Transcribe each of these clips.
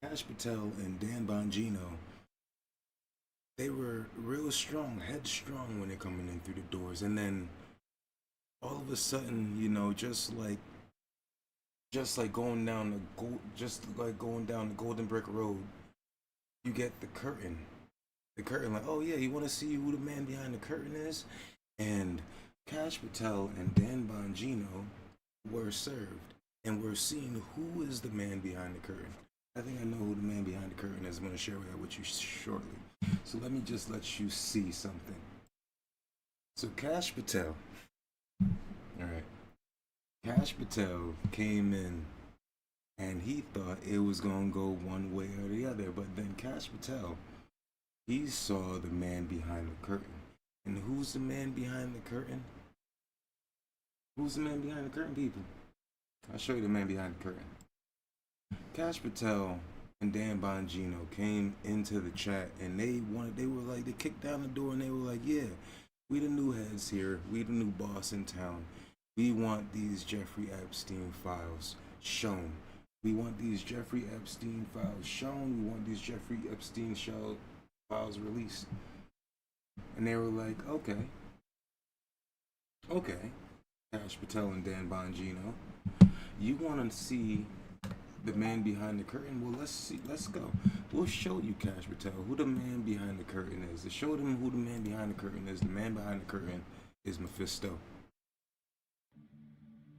Cash Patel and Dan Bongino, they were real strong, headstrong when they're coming in through the doors, and then all of a sudden, just like going down the Golden Brick Road, you get the curtain. The curtain, like, oh yeah, you want to see who the man behind the curtain is, and Cash Patel and Dan Bongino were served, and we're seeing who is the man behind the curtain. I think I know who the man behind the curtain is. I'm going to share that with you shortly. So let me just let you see something. So Cash Patel, all right, Cash Patel came in and he thought it was going to go one way or the other, but then Cash Patel, he saw the man behind the curtain. And who's the man behind the curtain? Who's the man behind the curtain, people? I'll show you the man behind the curtain. Cash Patel and Dan Bongino came into the chat and they kicked down the door and they were like, yeah, we the new heads here. We the new boss in town. We want these Jeffrey Epstein files shown. We want these Jeffrey Epstein files shown. We want these Jeffrey Epstein files released. And they were like, okay. Cash Patel and Dan Bongino, you want to see the man behind the curtain? Well, let's go. We'll show you, Cash Patel, who the man behind the curtain is. To show them who the man behind the curtain is, the man behind the curtain is Mephisto.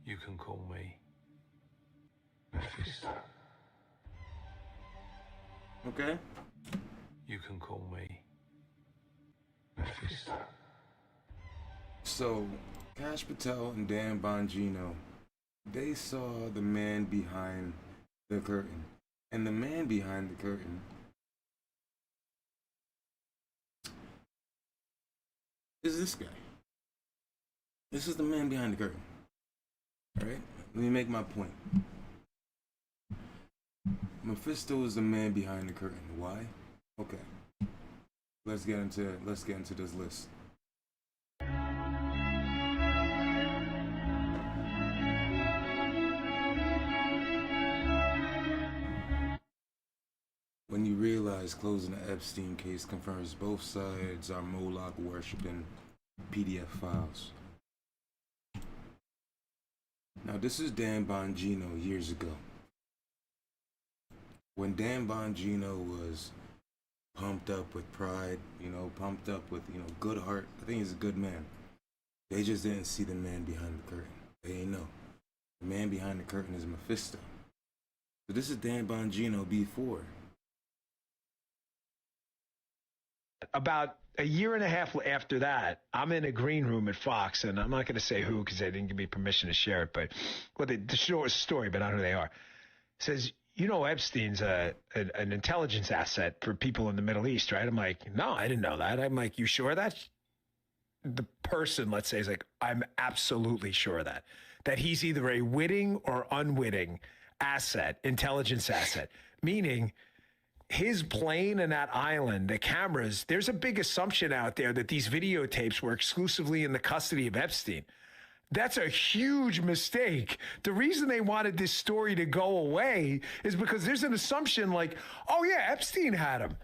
You can call me Mephisto. Okay? You can call me Mephisto. So, Cash Patel and Dan Bongino, they saw the man behind the curtain. And the man behind the curtain is this guy. This is the man behind the curtain. Alright? Let me make my point. Mephisto is the man behind the curtain. Why? Okay. Let's get into this list. When you realize closing the Epstein case confirms both sides are Moloch worshipping PDF files. Now this is Dan Bongino years ago. When Dan Bongino was pumped up with pride, pumped up with, good heart. I think he's a good man. They just didn't see the man behind the curtain. They didn't know. The man behind the curtain is Mephisto. So this is Dan Bongino before. About a year and a half after that, I'm in a green room at Fox, and I'm not going to say who because they didn't give me permission to share it, but the short story, but I don't know who they are. It says, Epstein's an intelligence asset for people in the Middle East, right? I'm like, no, I didn't know that. I'm like, you sure of that? The person, let's say, is like, I'm absolutely sure of that. That he's either a witting or unwitting asset, intelligence asset, meaning his plane and that island, the cameras, there's a big assumption out there that these videotapes were exclusively in the custody of Epstein. That's a huge mistake. The reason they wanted this story to go away is because there's an assumption like, oh yeah, Epstein had him.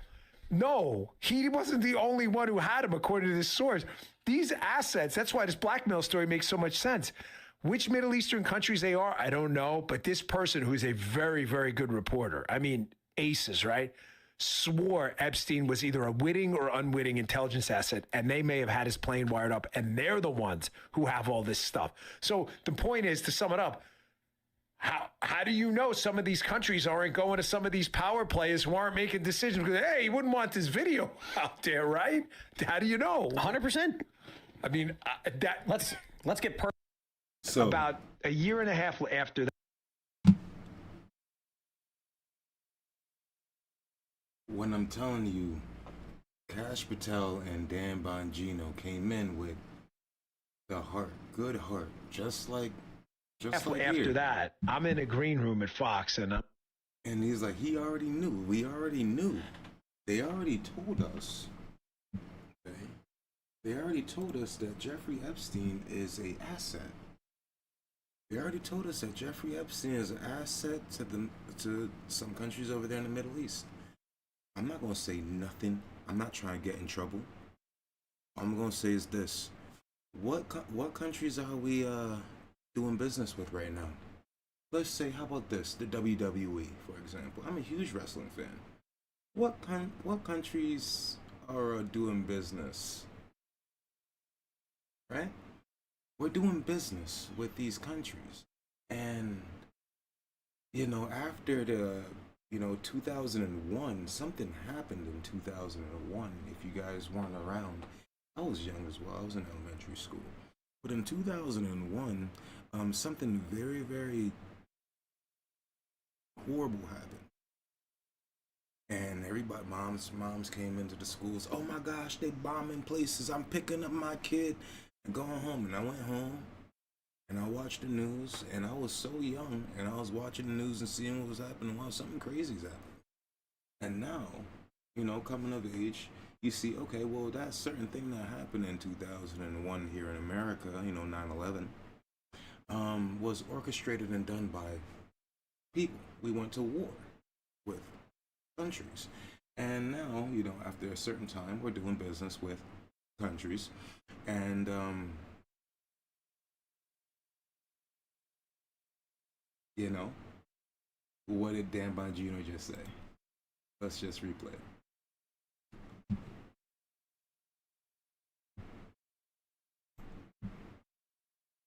No, he wasn't the only one who had him, according to this source. These assets, that's why this blackmail story makes so much sense. Which Middle Eastern countries they are, I don't know. But this person, who's a very, very good reporter, I mean, aces, right? Swore Epstein was either a witting or unwitting intelligence asset, and they may have had his plane wired up, and they're the ones who have all this stuff. So the point is, to sum it up, how do you know some of these countries aren't going to some of these power players who aren't making decisions because, hey, you wouldn't want this video out there, right? How do you know? 100%. I mean, let's get So about a year and a half after that. when I'm telling you, Cash Patel and Dan Bongino came in with the heart, good heart, just like After here. that, I'm in a green room at Fox, and he's like, he already knew. We already knew. They already told us. Okay? They already told us that Jeffrey Epstein is a asset. They already told us that Jeffrey Epstein is an asset to some countries over there in the Middle East. I'm not gonna say nothing. I'm not trying to get in trouble. All I'm gonna say is this: what countries are we doing business with right now? Let's say, how about this? The WWE, for example. I'm a huge wrestling fan. What countries are doing business? Right? We're doing business with these countries, and after the 2001, something happened in 2001. If you guys weren't around, I was young as well. I was in elementary school, but in 2001, something very, very horrible happened. And everybody, moms came into the schools. Oh my gosh, they bombing places. I'm picking up my kid and going home. And I went home and I watched the news. And I was so young, and I was watching the news and seeing what was happening. Wow, something crazy's happening. And now, coming of age, you see, okay, well, that certain thing that happened in 2001 here in America, 9/11, was orchestrated and done by people. We went to war with countries, and now, after a certain time, we're doing business with countries. And what did Dan Bongino just say? Let's just replay it.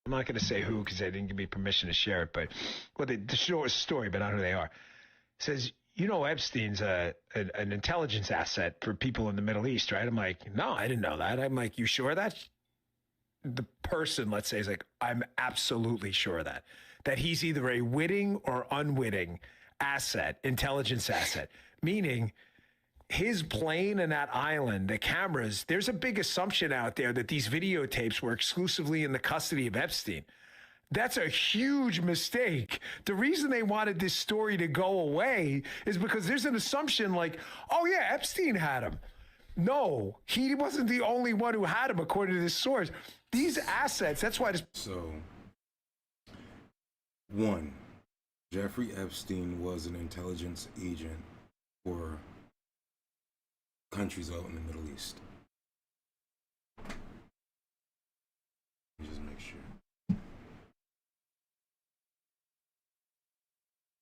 I'm not going to say who because they didn't give me permission to share it, but the short story, but I don't know who they are. It says, Epstein's an intelligence asset for people in the Middle East, right? I'm like, no, I didn't know that. I'm like, you sure of that? The person, let's say, is like, I'm absolutely sure of that. That he's either a witting or unwitting asset, intelligence asset, meaning his plane and that island, the cameras, there's a big assumption out there that these videotapes were exclusively in the custody of Epstein. That's a huge mistake. The reason they wanted this story to go away is because there's an assumption like, oh yeah, Epstein had him. No, he wasn't the only one who had him, according to this source. These assets, that's why this... So, one, Jeffrey Epstein was an intelligence agent for countries out in the Middle East. Let me just make sure.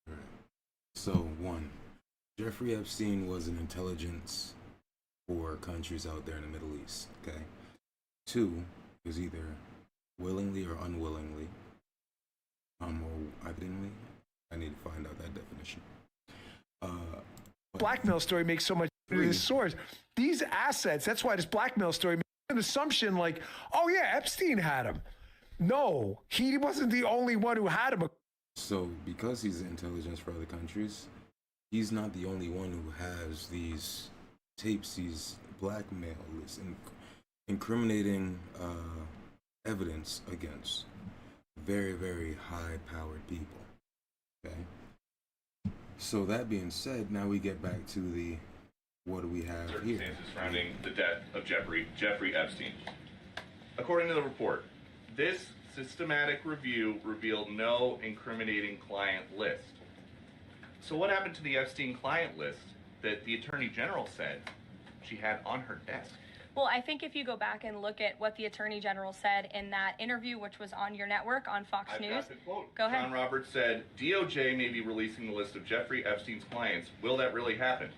All right. So, one, Jeffrey Epstein was an intelligence for countries out there in the Middle East. Okay. Two, is either willingly or unwillingly, or evidently. I need to find out that definition. Blackmail story makes so much sense to this source. These assets, that's why this blackmail story makes an assumption like, oh yeah, Epstein had him. No, he wasn't the only one who had him. So because he's intelligence for other countries, he's not the only one who has these tapes, these blackmail lists, and incriminating evidence against very, very high-powered people. Okay. So that being said, now we get back to what do we have here? Circumstances surrounding the death of Jeffrey Epstein. According to the report, this systematic review revealed no incriminating client list. So what happened to the Epstein client list that the Attorney General said she had on her desk? Well, I think if you go back and look at what the Attorney General said in that interview, which was on your network on Fox I've News. got the quote. Go ahead. John Roberts said, DOJ may be releasing the list of Jeffrey Epstein's clients. Will that really happen?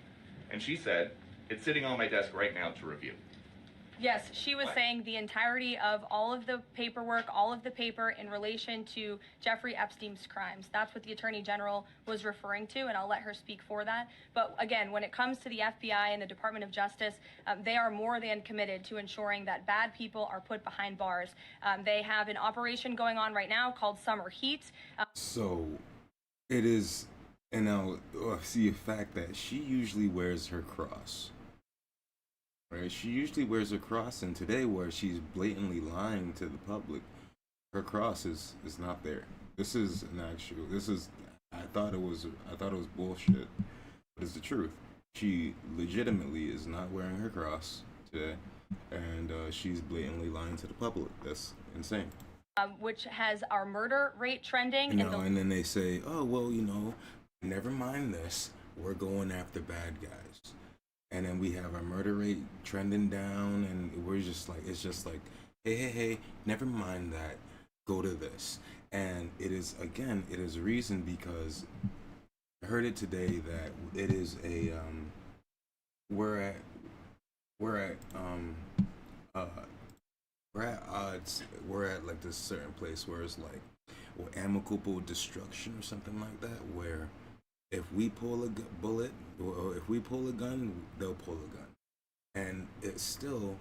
And she said, it's sitting on my desk right now to review. Yes, she was saying the entirety of all of the paperwork, all of the paper in relation to Jeffrey Epstein's crimes. That's what the Attorney General was referring to, and I'll let her speak for that. But again, when it comes to the FBI and the Department of Justice, they are more than committed to ensuring that bad people are put behind bars. They have an operation going on right now called Summer Heat. So it is, and now see the fact that she usually wears her cross. Right? She usually wears a cross, and today, where she's blatantly lying to the public, her cross is not there. This is an actual. I thought it was bullshit, but it's the truth. She legitimately is not wearing her cross today, and she's blatantly lying to the public. That's insane. which has our murder rate trending. And then they say, oh, well, never mind this. We're going after bad guys. And then we have our murder rate trending down, and we're just like, it's just like, hey, never mind that. Go to this. And it is reason because I heard it today that it is a, we're at odds. We're at like this certain place where it's like, or amicable destruction or something like that, where if we pull a bullet or if we pull a gun, they'll pull a gun, and it's still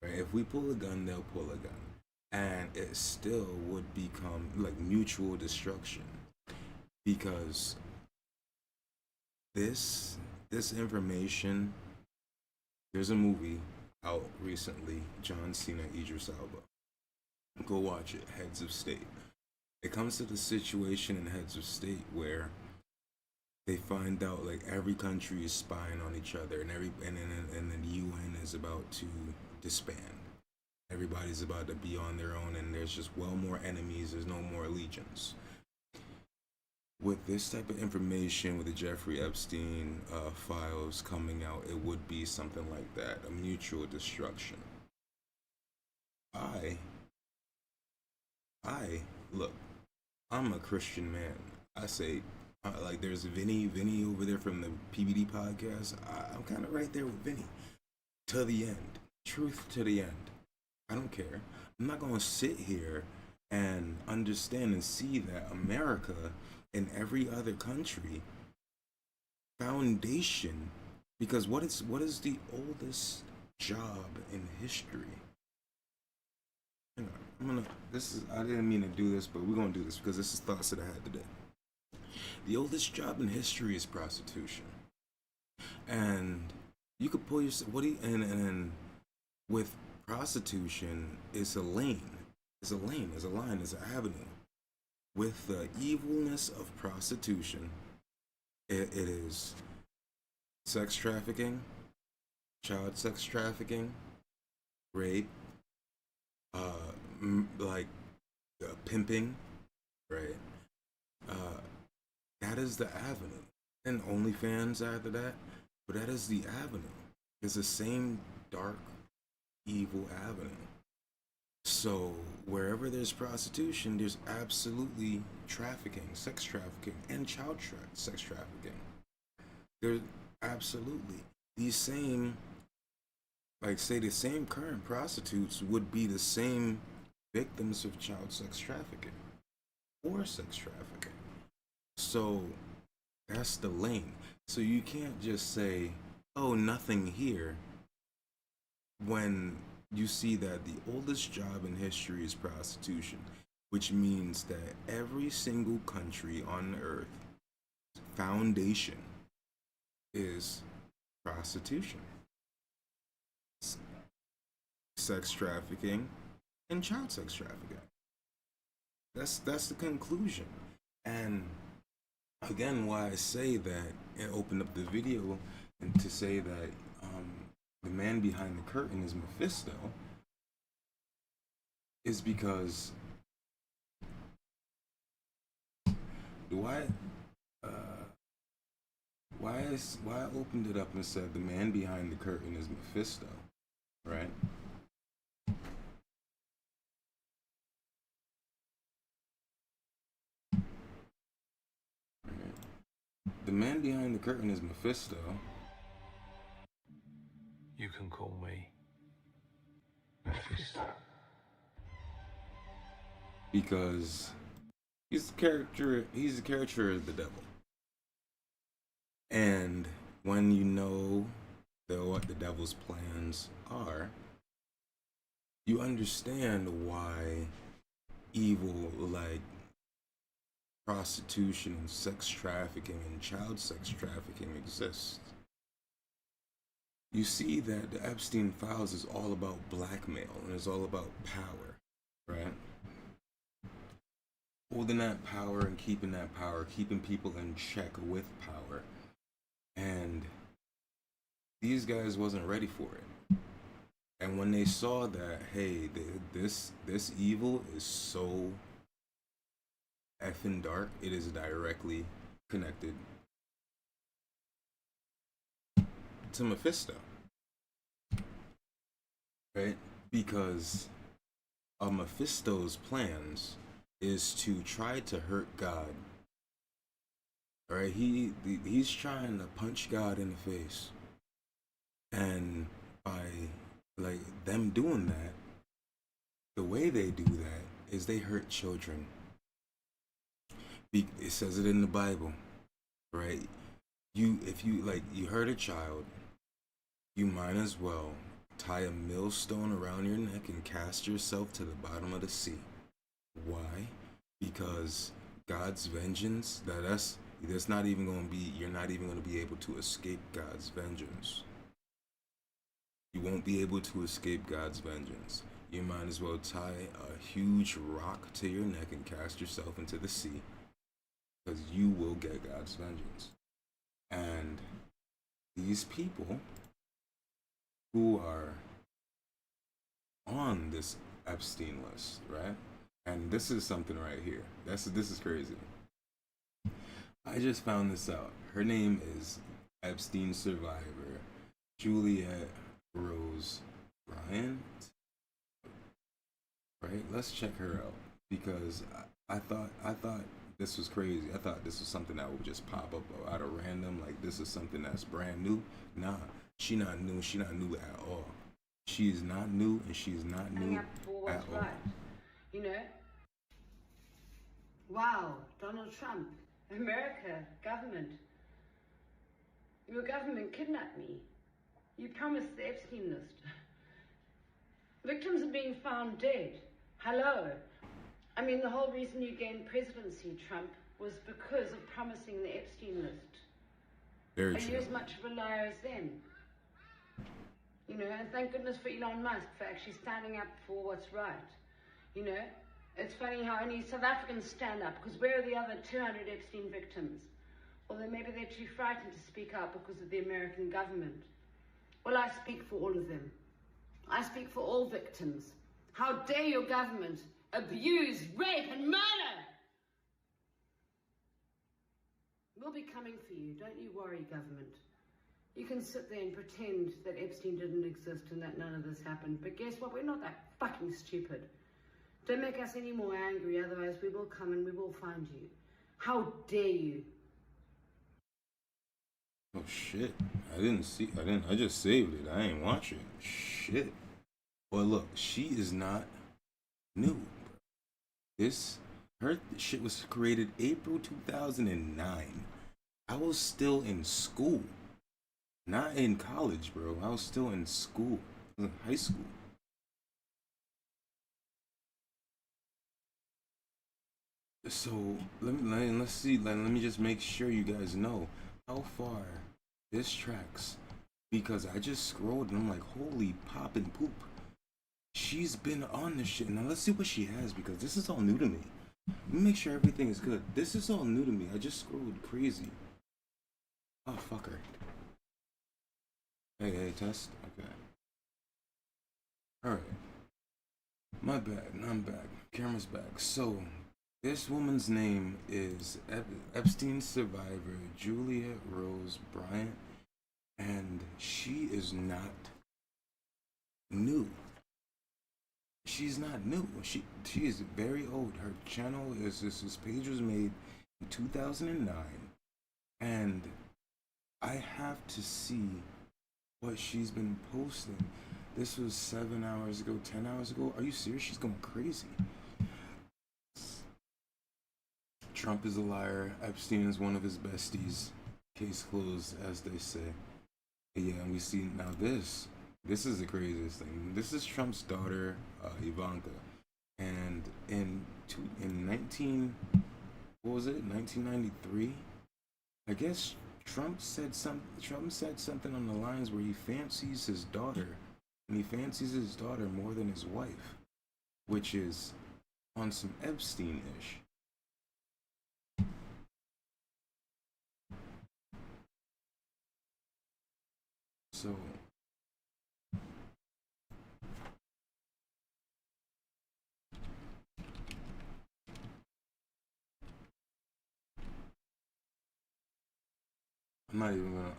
right. If we pull a gun, they'll pull a gun, and it still would become like mutual destruction because this information. There's a movie out recently, John Cena, Idris Elba. Go watch it, Heads of State. It comes to the situation in Heads of State where they find out like every country is spying on each other, and then the UN is about to disband. Everybody's about to be on their own, and there's just more enemies. There's no more allegiance. With this type of information, with the Jeffrey Epstein files coming out, it would be something like that, a mutual destruction. Look, I'm a Christian man. I say, like there's Vinny over there from the PBD podcast. I'm kind of right there with Vinny. To the end. Truth to the end. I don't care. I'm not going to sit here and understand and see that America and every other country foundation, because what is the oldest job in history? I didn't mean to do this, but we're gonna do this because this is thoughts that I had today. The oldest job in history is prostitution, and you could pull yourself. And with prostitution, it's a lane. It's a line. It's an avenue. With the evilness of prostitution, it is sex trafficking, child sex trafficking, rape, pimping, right? That is the avenue. And OnlyFans after that, but that is the avenue. It's the same dark, evil avenue. So wherever there's prostitution, there's absolutely trafficking, sex trafficking, and sex trafficking. There's absolutely these same, like say the same current prostitutes would be the same victims of child sex trafficking or sex trafficking. So that's the lane. So you can't just say, oh, nothing here, when you see that the oldest job in history is prostitution, which means that every single country on earth foundation is prostitution, sex trafficking, and child sex trafficking. That's the conclusion. And again, why I say that and open up the video and to say that the man behind the curtain is Mephisto is because why I opened it up and said the man behind the curtain is Mephisto, right? The man behind the curtain is Mephisto. You can call me Mephisto. Because he's the character of the devil. And when you know what the devil's plans are, you understand why evil like prostitution and sex trafficking and child sex trafficking exists. You see that the Epstein files is all about blackmail and it's all about power, right? Holding that power and keeping that power, keeping people in check with power. And these guys wasn't ready for it. And when they saw that, hey, this evil is so effing dark, it is directly connected to Mephisto, right? Because of Mephisto's plans is to try to hurt God. Right? He's trying to punch God in the face, and by like them doing that, the way they do that is they hurt children. It says it in the Bible, right? If you hurt a child, you might as well tie a millstone around your neck and cast yourself to the bottom of the sea. Why? Because God's vengeance, that's not even going to be, you're not even going to be able to escape God's vengeance. You won't be able to escape God's vengeance. You might as well tie a huge rock to your neck and cast yourself into the sea, because you will get God's vengeance. And these people who are on this Epstein list, right? And this is something right here. This is crazy. I just found this out. Her name is Epstein survivor Juliet Rose Bryant. Right? Let's check her out, because I thought this was crazy. I thought this was something that would just pop up out of random. Like, this is something that's brand new. Nah, she not new. She not new at all. She is not new, and she's not new at all. Right. You know? Wow, Donald Trump, America, government. Your government kidnapped me. You promised the Epstein list. Victims are being found dead. Hello. I mean, the whole reason you gained presidency, Trump, was because of promising the Epstein list. Very Are true. you as much of a liar as them? You know, and thank goodness for Elon Musk for actually standing up for what's right. You know, it's funny how only South Africans stand up, because where are the other 200 Epstein victims? Although maybe they're too frightened to speak out because of the American government. Well, I speak for all of them. I speak for all victims. How dare your government abuse, rape, and murder? We'll be coming for you. Don't you worry, government. You can sit there and pretend that Epstein didn't exist and that none of this happened. But guess what? We're not that fucking stupid. Don't make us any more angry, otherwise we will come and we will find you. How dare you? Oh shit. I just saved it. I ain't watch it. Shit. Well, look, she is not new. Her shit was created April 2009. I was still in school. Not in college, bro. I was still in school. I was in high school. So let's see. Let me just make sure you guys know how far this tracks, because I just scrolled and I'm like, holy pop and poop. She's been on this shit. Now let's see what she has, because this is all new to me. Let me make sure everything is good. This is all new to me. I just scrolled crazy. Oh, fuck her. Hey, test. Okay. Alright. My bad. Now I'm back. Camera's back. So, this woman's name is Epstein survivor Juliet Rose Bryant, and she is not new. She's not new. She is very old. Her channel this page was made in 2009, and I have to see what she's been posting. This was 7 hours ago, 10 hours ago. Are you serious? She's going crazy. Trump is a liar. Epstein is one of his besties. Case closed, as they say. Yeah, and we see now this. This is the craziest thing. This is Trump's daughter, Ivanka, and in 1993, I guess Trump said something on the lines where he fancies his daughter, and he fancies his daughter more than his wife, which is on some Epstein-ish. So I'm not even gonna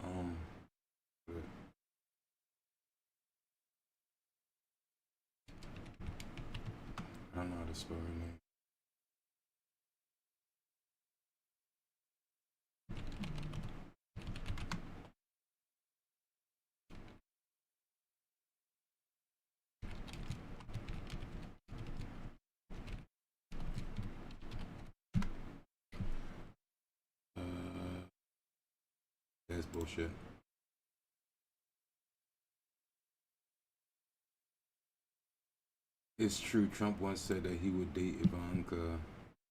do it. I don't know how to spell her name. That's bullshit. It's true. Trump once said that he would date Ivanka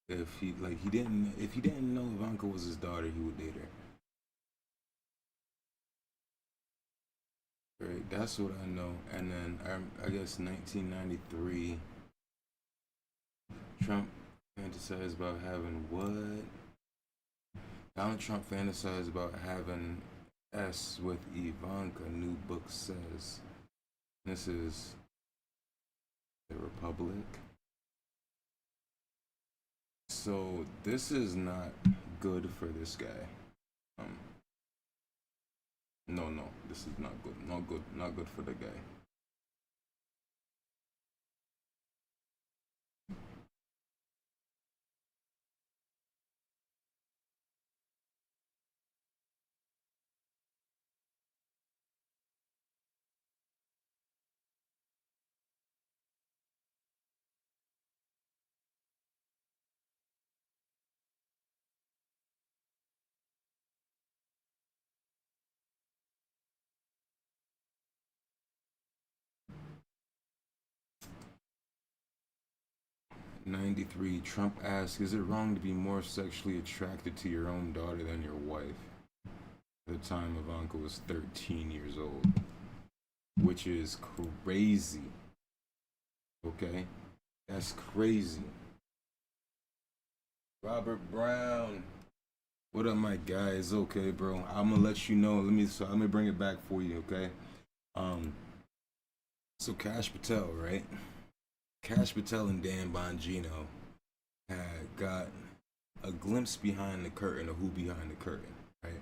if he didn't know Ivanka was his daughter, he would date her. Right, that's what I know. And then I guess 1993, Trump fantasized about having what? Donald Trump fantasized about having S with Ivanka. New book says. This is the Republic. So this is not good for this guy. No, this is not good. Not good for the guy. '93, Trump asks, is it wrong to be more sexually attracted to your own daughter than your wife? At the time, Ivanka was 13 years old, which is crazy. Okay? That's crazy. Robert Brown. What up, my guys? Okay, bro. I'm gonna let you know. Let me bring it back for you, okay? So Cash Patel, right? Cash Patel and Dan Bongino had got a glimpse behind the curtain of who behind the curtain, right?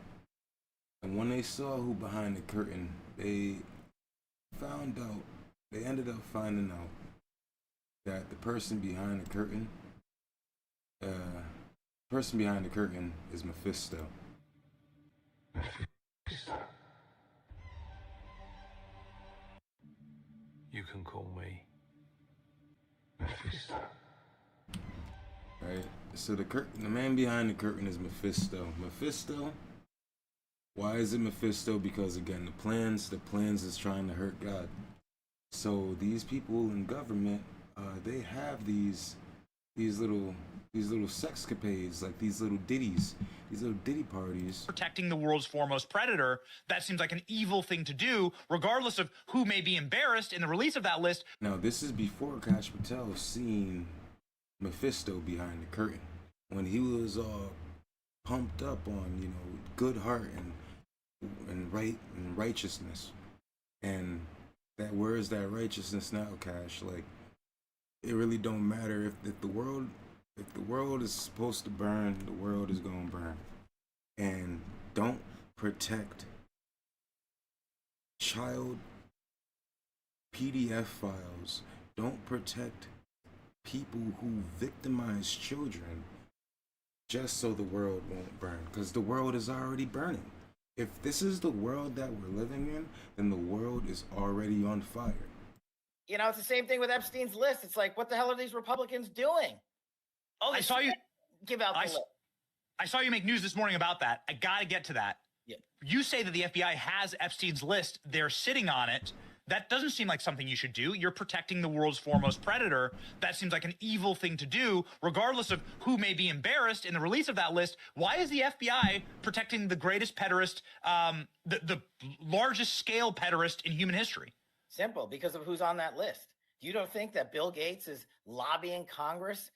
And when they saw who behind the curtain, they ended up finding out that the person behind the curtain is Mephisto. You can call me Mephisto. Right? So the man behind the curtain is Mephisto. Mephisto? Why is it Mephisto? Because again, the plans is trying to hurt God. So these people in government, they have these little sexcapades, like these little ditties, these little ditty parties. Protecting the world's foremost predator, that seems like an evil thing to do, regardless of who may be embarrassed in the release of that list. Now, this is before Cash Patel seen Mephisto behind the curtain, when he was all pumped up on, good heart and righteousness. And that, where is that righteousness now, Cash? Like, it really don't matter if the world is supposed to burn, the world is gonna burn. And don't protect child PDF files. Don't protect people who victimize children just so the world won't burn, because the world is already burning. If this is the world that we're living in, then the world is already on fire. It's the same thing with Epstein's list. It's like, what the hell are these Republicans doing? Oh, I saw you give out the list. I saw you make news this morning about that. I got to get to that. Yeah. You say that the FBI has Epstein's list. They're sitting on it. That doesn't seem like something you should do. You're protecting the world's foremost predator. That seems like an evil thing to do, regardless of who may be embarrassed in the release of that list. Why is the FBI protecting the greatest pederast, the largest scale pederast in human history? Simple, because of who's on that list. You don't think that Bill Gates is lobbying Congress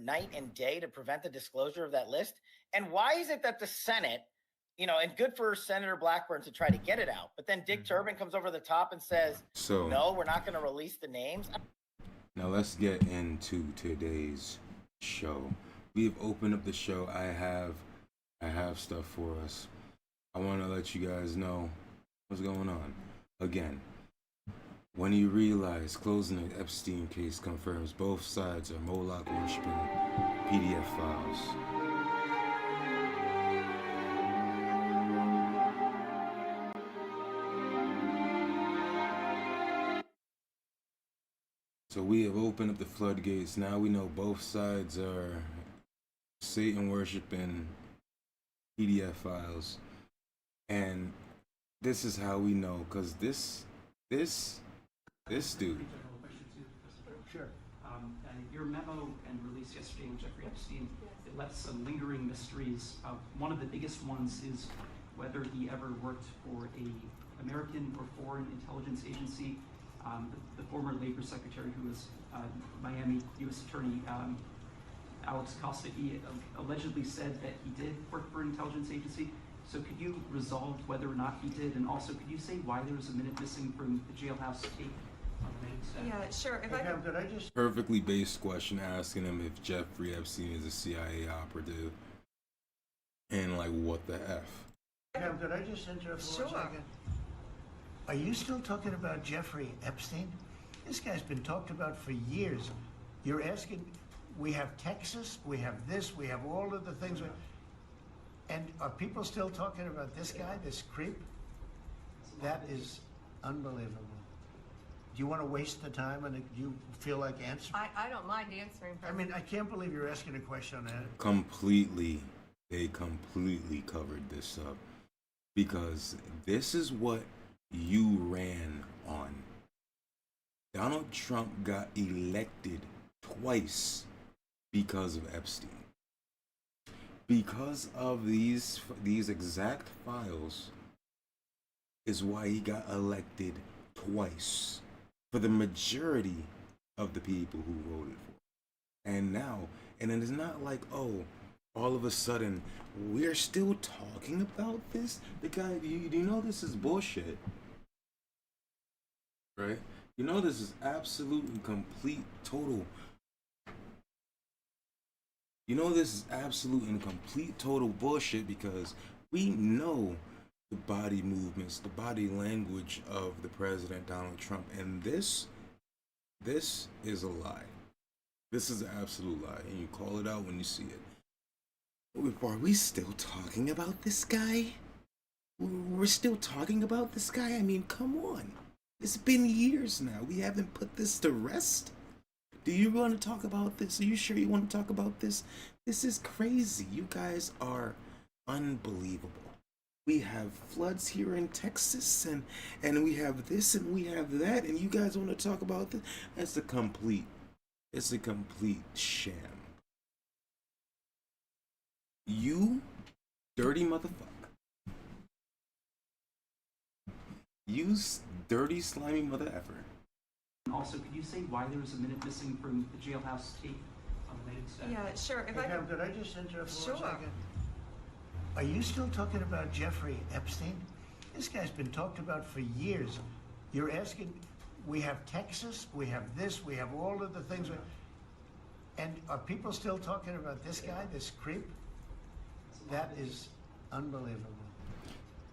night and day to prevent the disclosure of that list? And why is it that the Senate, and good for Senator Blackburn to try to get it out, but then Dick Durbin comes over the top and says, no, we're not going to release the names? Now let's get into today's show. We've opened up the show. I have stuff for us. I want to let you guys know what's going on. Again, when you realize closing the Epstein case confirms both sides are Moloch worshiping PDF files. So we have opened up the floodgates. Now we know both sides are Satan worshiping PDF files. And this is how we know, because this dude. Sure. Your memo and release yesterday with Jeffrey Epstein, it left some lingering mysteries. One of the biggest ones is whether he ever worked for a American or foreign intelligence agency. The former labor secretary who was Miami U.S. Attorney Alex Costa, he allegedly said that he did work for an intelligence agency. So could you resolve whether or not he did? And also, could you say why there was a minute missing from the jailhouse tape on the main set? Yeah, sure. If Could I just... Perfectly based question asking him if Jeffrey Epstein is a CIA operative. And like, what the F? Could I just interrupt for Sure. 1 second? Are you still talking about Jeffrey Epstein? This guy's been talked about for years. You're asking, we have Texas, we have this, we have all of the things. And are people still talking about this guy, this creep? That is unbelievable. Do you want to waste the time and do you feel like answering? I don't mind answering. I mean, I can't believe you're asking a question on that. They completely covered this up. Because this is what you ran on. Donald Trump got elected twice because of Epstein. Because of these exact files is why he got elected twice for the majority of the people who voted for. And now, and it is not like, oh, all of a sudden we're still talking about this. The guy, do you know this is bullshit, right? You know this is absolute and complete total. You know this is absolute and complete total bullshit because we know the body movements, the body language of the president Donald Trump, and this is a lie. This is an absolute lie, and you call it out when you see it. Are we still talking about this guy? We're still talking about this guy? I mean, come on. It's been years now. We haven't put this to rest. Do you want to talk about this? Are you sure you want to talk about this? This is crazy. You guys are unbelievable. We have floods here in Texas, and we have this and we have that, and you guys want to talk about this? It's a complete sham. You dirty motherfucker. You dirty, slimy mother effer. Also, could you say why there was a minute missing from the jailhouse tape on the main set? Yeah, sure. Could I just interrupt for 1 Sure. second? Are you still talking about Jeffrey Epstein? This guy's been talked about for years. You're asking, we have Texas, we have this, we have all of the things. And are people still talking about this guy, this creep? That is unbelievable.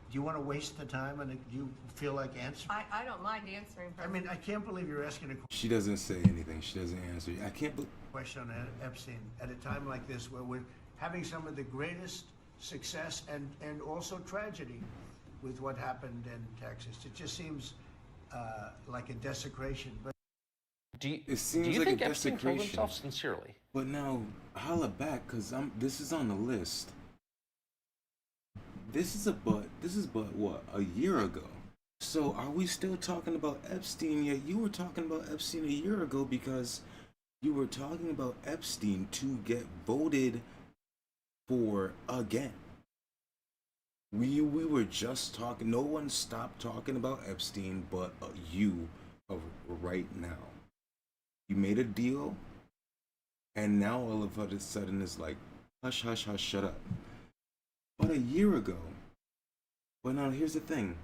Do you want to waste the time and do you feel like answering? I don't mind answering. I mean, I can't believe you're asking a She doesn't say anything. She doesn't answer. I can't believe. question on Epstein at a time like this where we're having some of the greatest success and also tragedy with what happened in Texas. It just seems like a desecration. But It seems do you like think a Epstein told desecration. himself sincerely? But now, holla back, cause this is on the list. This is but what, a year ago. So are we still talking about Epstein yet? You were talking about Epstein a year ago because you were talking about Epstein to get voted for again. We were just talking. No one stopped talking about Epstein but you right now. You made a deal, and now all of a sudden it's like, hush, hush, hush, shut up. But a year ago. But now here's the thing.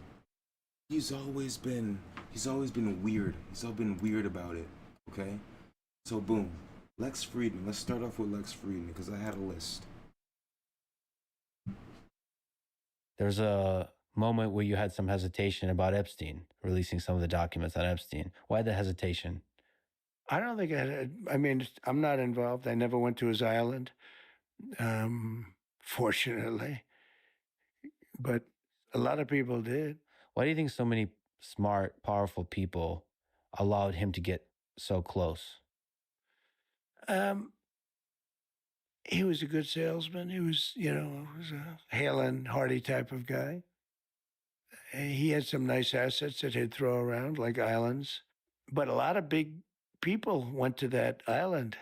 He's always been weird. He's always been weird about it. Okay? So boom. Lex Friedman. Let's start off with Lex Friedman because I had a list. There's a moment where you had some hesitation about Epstein, releasing some of the documents on Epstein. Why the hesitation? I don't think I mean, I'm not involved. I never went to his island, fortunately. But a lot of people did. Why do you think so many smart, powerful people allowed him to get so close? He was a good salesman. He was, was a hale and hearty type of guy. He had some nice assets that he'd throw around, like islands. But a lot of big people went to that island.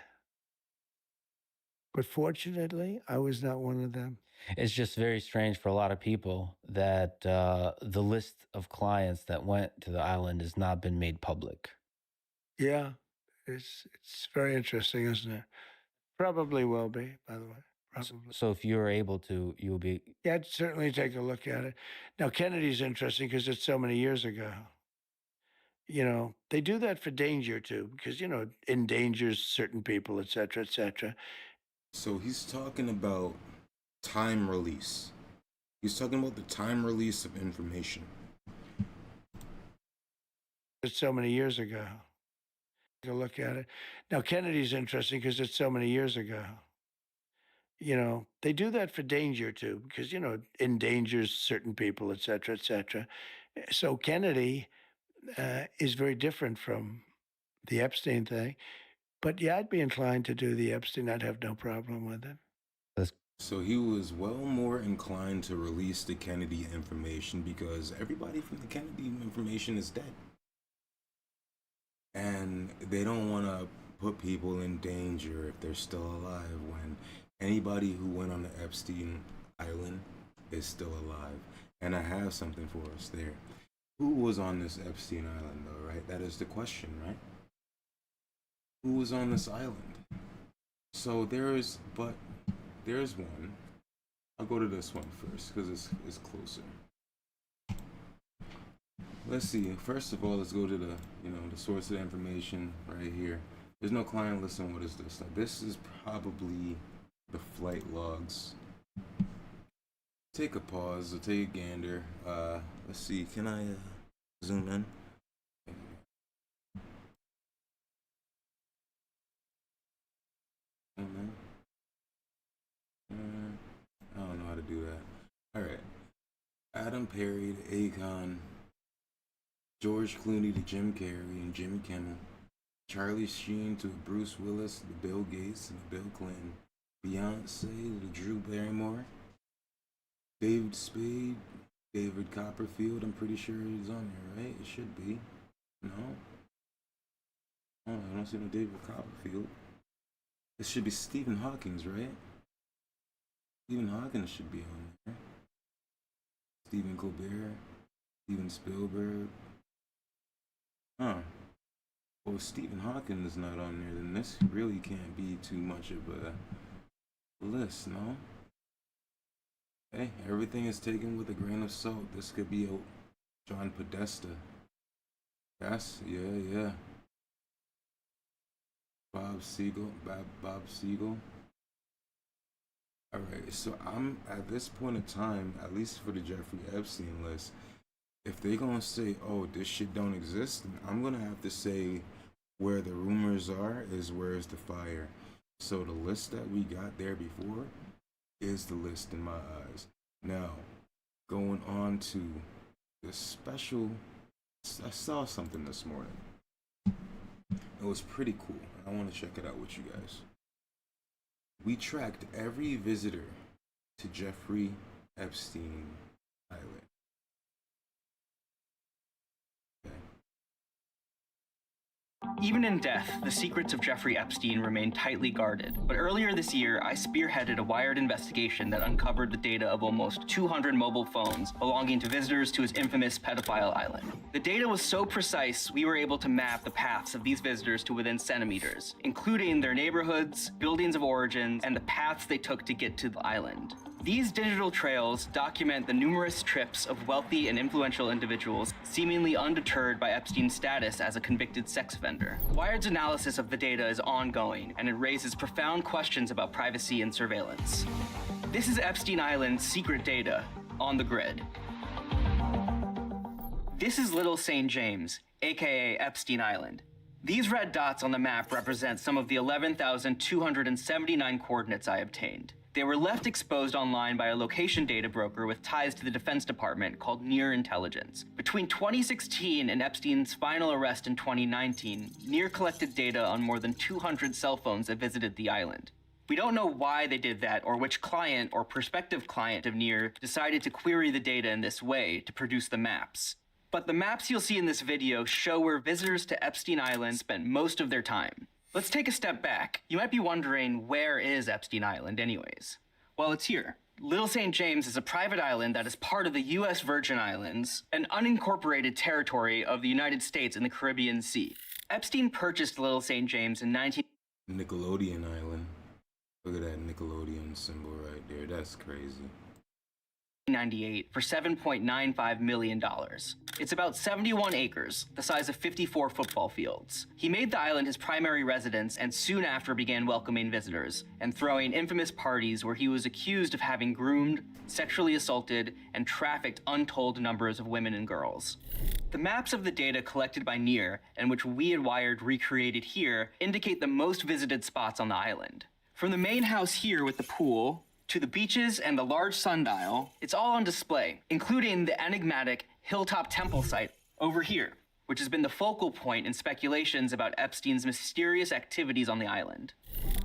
But fortunately, I was not one of them. It's just very strange for a lot of people that the list of clients that went to the island has not been made public. Yeah, it's very interesting, isn't it? Probably will be, by the way. Probably. So if you're able to, you'll be... Yeah, I'd certainly take a look at it. Now, Kennedy's interesting because it's so many years ago. They do that for danger, too, because, endangers certain people, et cetera, et cetera. So he's talking about time release. He's talking about the time release of information. It's so many years ago. Take a look at it. Now, Kennedy's interesting because it's so many years ago. They do that for danger, too, because, endangers certain people, et cetera, et cetera. So Kennedy is very different from the Epstein thing. But yeah, I'd be inclined to do the Epstein. I'd have no problem with it. So he was well more inclined to release the Kennedy information because everybody from the Kennedy information is dead. And they don't want to put people in danger if they're still alive when anybody who went on the Epstein island is still alive. And I have something for us there. Who was on this Epstein island, though, right? That is the question, right? Who was on this island? So there's one. I'll go to this one first because it's closer. Let's see. First of all, let's go to the source of the information right here. There's no client list on what is this. Now, this is probably the flight logs. Take a pause or take a gander. Let's see. Can I zoom in? I don't know how to do that. All right. Adam Perry to Akon, George Clooney to Jim Carrey and Jimmy Kimmel, Charlie Sheen to Bruce Willis to Bill Gates and Bill Clinton, Beyonce to Drew Barrymore, David Spade, David Copperfield. I'm pretty sure he's on there, right? It should be. No? Oh, I don't see no David Copperfield. It should be Stephen Hawking's, right? Stephen Hawking should be on there. Stephen Colbert, Steven Spielberg. Huh. Well, if Stephen Hawking is not on there, then this really can't be too much of a list, no? Hey, everything is taken with a grain of salt. This could be a John Podesta. Yes, yeah. Bob Siegel. All right, so I'm at this point in time, at least for the Jeffrey Epstein list, if they're gonna say, oh, this shit don't exist, then I'm gonna have to say where the rumors are is where's the fire. So the list that we got there before is the list in my eyes. Now, going on to the special, I saw something this morning. It was pretty cool. I want to check it out with you guys. We tracked every visitor to Jeffrey Epstein Island. Even in death, the secrets of Jeffrey Epstein remain tightly guarded. But earlier this year, I spearheaded a wired investigation that uncovered the data of almost 200 mobile phones belonging to visitors to his infamous pedophile island. The data was so precise, we were able to map the paths of these visitors to within centimeters, including their neighborhoods, buildings of origin, and the paths they took to get to the island. These digital trails document the numerous trips of wealthy and influential individuals seemingly undeterred by Epstein's status as a convicted sex offender. Wired's analysis of the data is ongoing, and it raises profound questions about privacy and surveillance. This is Epstein Island's secret data, on the grid. This is Little St. James, aka Epstein Island. These red dots on the map represent some of the 11,279 coordinates I obtained. They were left exposed online by a location data broker with ties to the Defense Department called Near Intelligence. Between 2016 and Epstein's final arrest in 2019, Near collected data on more than 200 cell phones that visited the island. We don't know why they did that or which client or prospective client of Near decided to query the data in this way to produce the maps. But the maps you'll see in this video show where visitors to Epstein Island spent most of their time. Let's take a step back. You might be wondering, where is Epstein Island anyways? Well, it's here. Little St. James is a private island that is part of the U.S. Virgin Islands, an unincorporated territory of the United States in the Caribbean Sea. Epstein purchased Little St. James in Nickelodeon Island. Look at that Nickelodeon symbol right there. That's crazy. 1998 for $7.95 million. It's about 71 acres, the size of 54 football fields. He made the island his primary residence and soon after began welcoming visitors and throwing infamous parties where he was accused of having groomed, sexually assaulted, and trafficked untold numbers of women and girls. The maps of the data collected by Near, and which we at Wired recreated here, indicate the most visited spots on the island. From the main house here with the pool, to the beaches and the large sundial, it's all on display, including the enigmatic Hilltop Temple site over here, which has been the focal point in speculations about Epstein's mysterious activities on the island.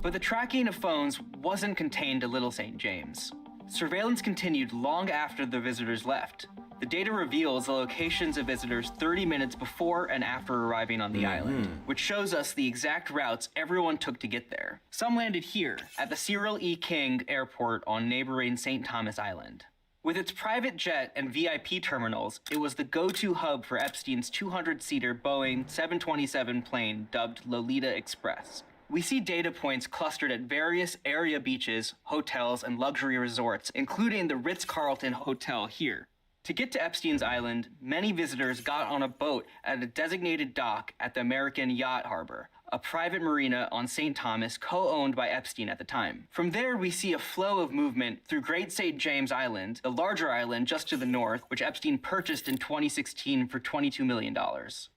But the tracking of phones wasn't contained to Little St. James. Surveillance continued long after the visitors left. The data reveals the locations of visitors 30 minutes before and after arriving on the island, which shows us the exact routes everyone took to get there. Some landed here, at the Cyril E. King Airport on neighboring St. Thomas Island. With its private jet and VIP terminals, it was the go-to hub for Epstein's 200-seater Boeing 727 plane dubbed Lolita Express. We see data points clustered at various area beaches, hotels, and luxury resorts, including the Ritz-Carlton Hotel here. To get to Epstein's Island, many visitors got on a boat at a designated dock at the American Yacht Harbor, a private marina on St. Thomas co-owned by Epstein at the time. From there, we see a flow of movement through Great St. James Island, the larger island just to the north, which Epstein purchased in 2016 for $22 million.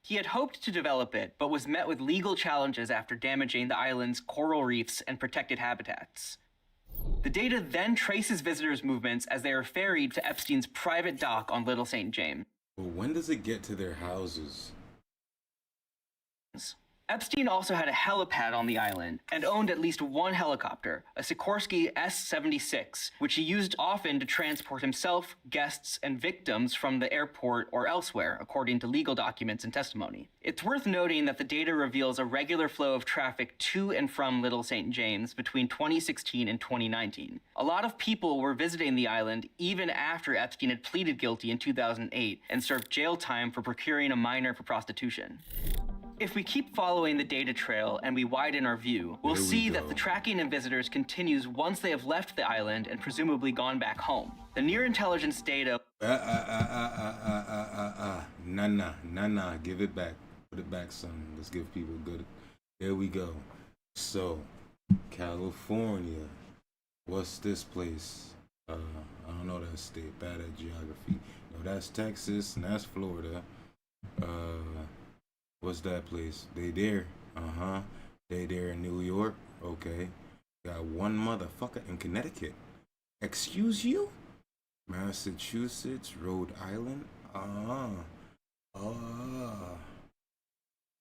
He had hoped to develop it, but was met with legal challenges after damaging the island's coral reefs and protected habitats. The data then traces visitors' movements as they are ferried to Epstein's private dock on Little St. James. Well, when does it get to their houses? Epstein also had a helipad on the island and owned at least one helicopter, a Sikorsky S-76, which he used often to transport himself, guests, and victims from the airport or elsewhere, according to legal documents and testimony. It's worth noting that the data reveals a regular flow of traffic to and from Little St. James between 2016 and 2019. A lot of people were visiting the island even after Epstein had pleaded guilty in 2008 and served jail time for procuring a minor for prostitution. If we keep following the data trail and we widen our view, we'll see that the tracking of visitors continues once they have left the island and presumably gone back home. The Near Intelligence data... Nah, give it back. Put it back, son. Let's give people good... There we go. So, California. What's this place? I don't know that state. Bad at geography. No, that's Texas and that's Florida. What's that place? They there. They there in New York. Okay. Got one motherfucker in Connecticut. Excuse you? Massachusetts, Rhode Island.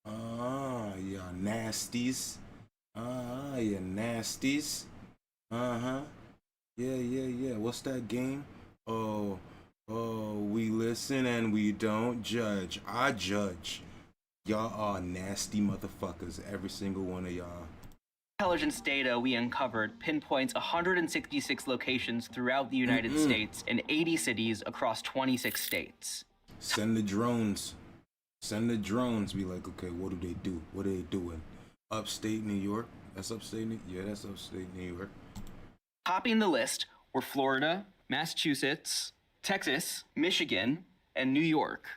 Yeah, nasties. Yeah, nasties. Yeah. What's that game? We listen and we don't judge. I judge. Y'all are nasty motherfuckers, every single one of y'all. Intelligence data we uncovered pinpoints 166 locations throughout the United States and 80 cities across 26 states. Send the drones. Be like, okay, what do they do? What are they doing? Upstate New York? That's upstate New York? Yeah, that's upstate New York. Topping the list were Florida, Massachusetts, Texas, Michigan, and New York.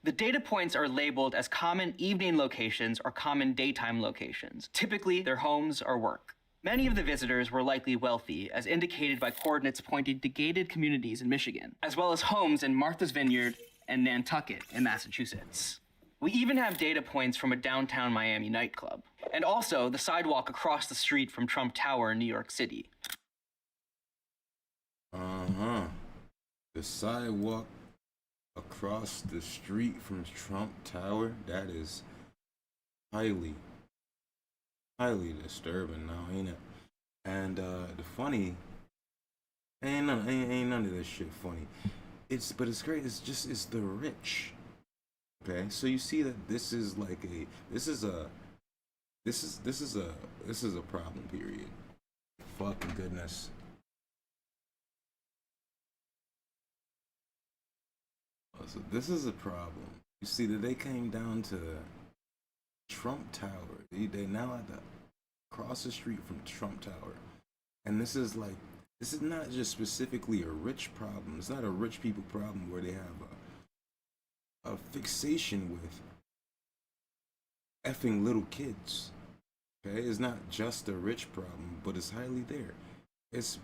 The data points are labeled as common evening locations or common daytime locations. Typically, their homes or work. Many of the visitors were likely wealthy, as indicated by coordinates pointing to gated communities in Michigan, as well as homes in Martha's Vineyard and Nantucket in Massachusetts. We even have data points from a downtown Miami nightclub, and also the sidewalk across the street from Trump Tower in New York City. The sidewalk across the street from Trump Tower, that is highly disturbing now, ain't it? And the funny, ain't none of this shit funny. It's great. It's the rich. Okay, so you see that this is a problem. Period. Fucking goodness. So this is a problem. You see that they came down to Trump Tower. They now at the across the street from Trump Tower, and this is not just specifically a rich problem. It's not a rich people problem where they have a fixation with effing little kids. Okay, it's not just a rich problem, but it's highly there. It's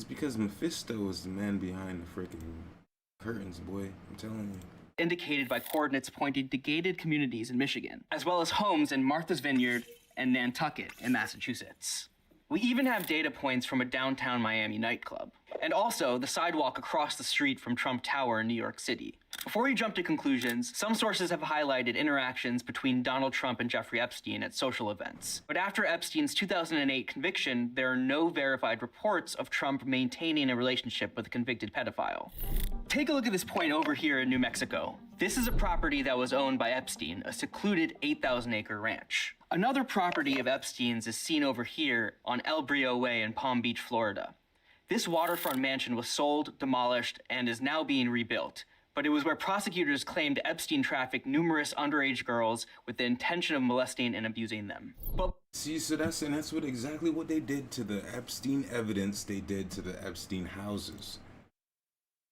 because Mephisto is the man behind the freaking curtains, boy. I'm telling you. Indicated by coordinates pointing to gated communities in Michigan, as well as homes in Martha's Vineyard and Nantucket in Massachusetts. We even have data points from a downtown Miami nightclub, and also the sidewalk across the street from Trump Tower in New York City. Before we jump to conclusions, some sources have highlighted interactions between Donald Trump and Jeffrey Epstein at social events. But after Epstein's 2008 conviction, there are no verified reports of Trump maintaining a relationship with a convicted pedophile. Take a look at this point over here in New Mexico. This is a property that was owned by Epstein, a secluded 8,000-acre ranch. Another property of Epstein's is seen over here on El Brio Way in Palm Beach, Florida. This waterfront mansion was sold, demolished, and is now being rebuilt. But it was where prosecutors claimed Epstein trafficked numerous underage girls with the intention of molesting and abusing them. But see, so that's exactly what they did to the Epstein evidence. They did to the Epstein houses.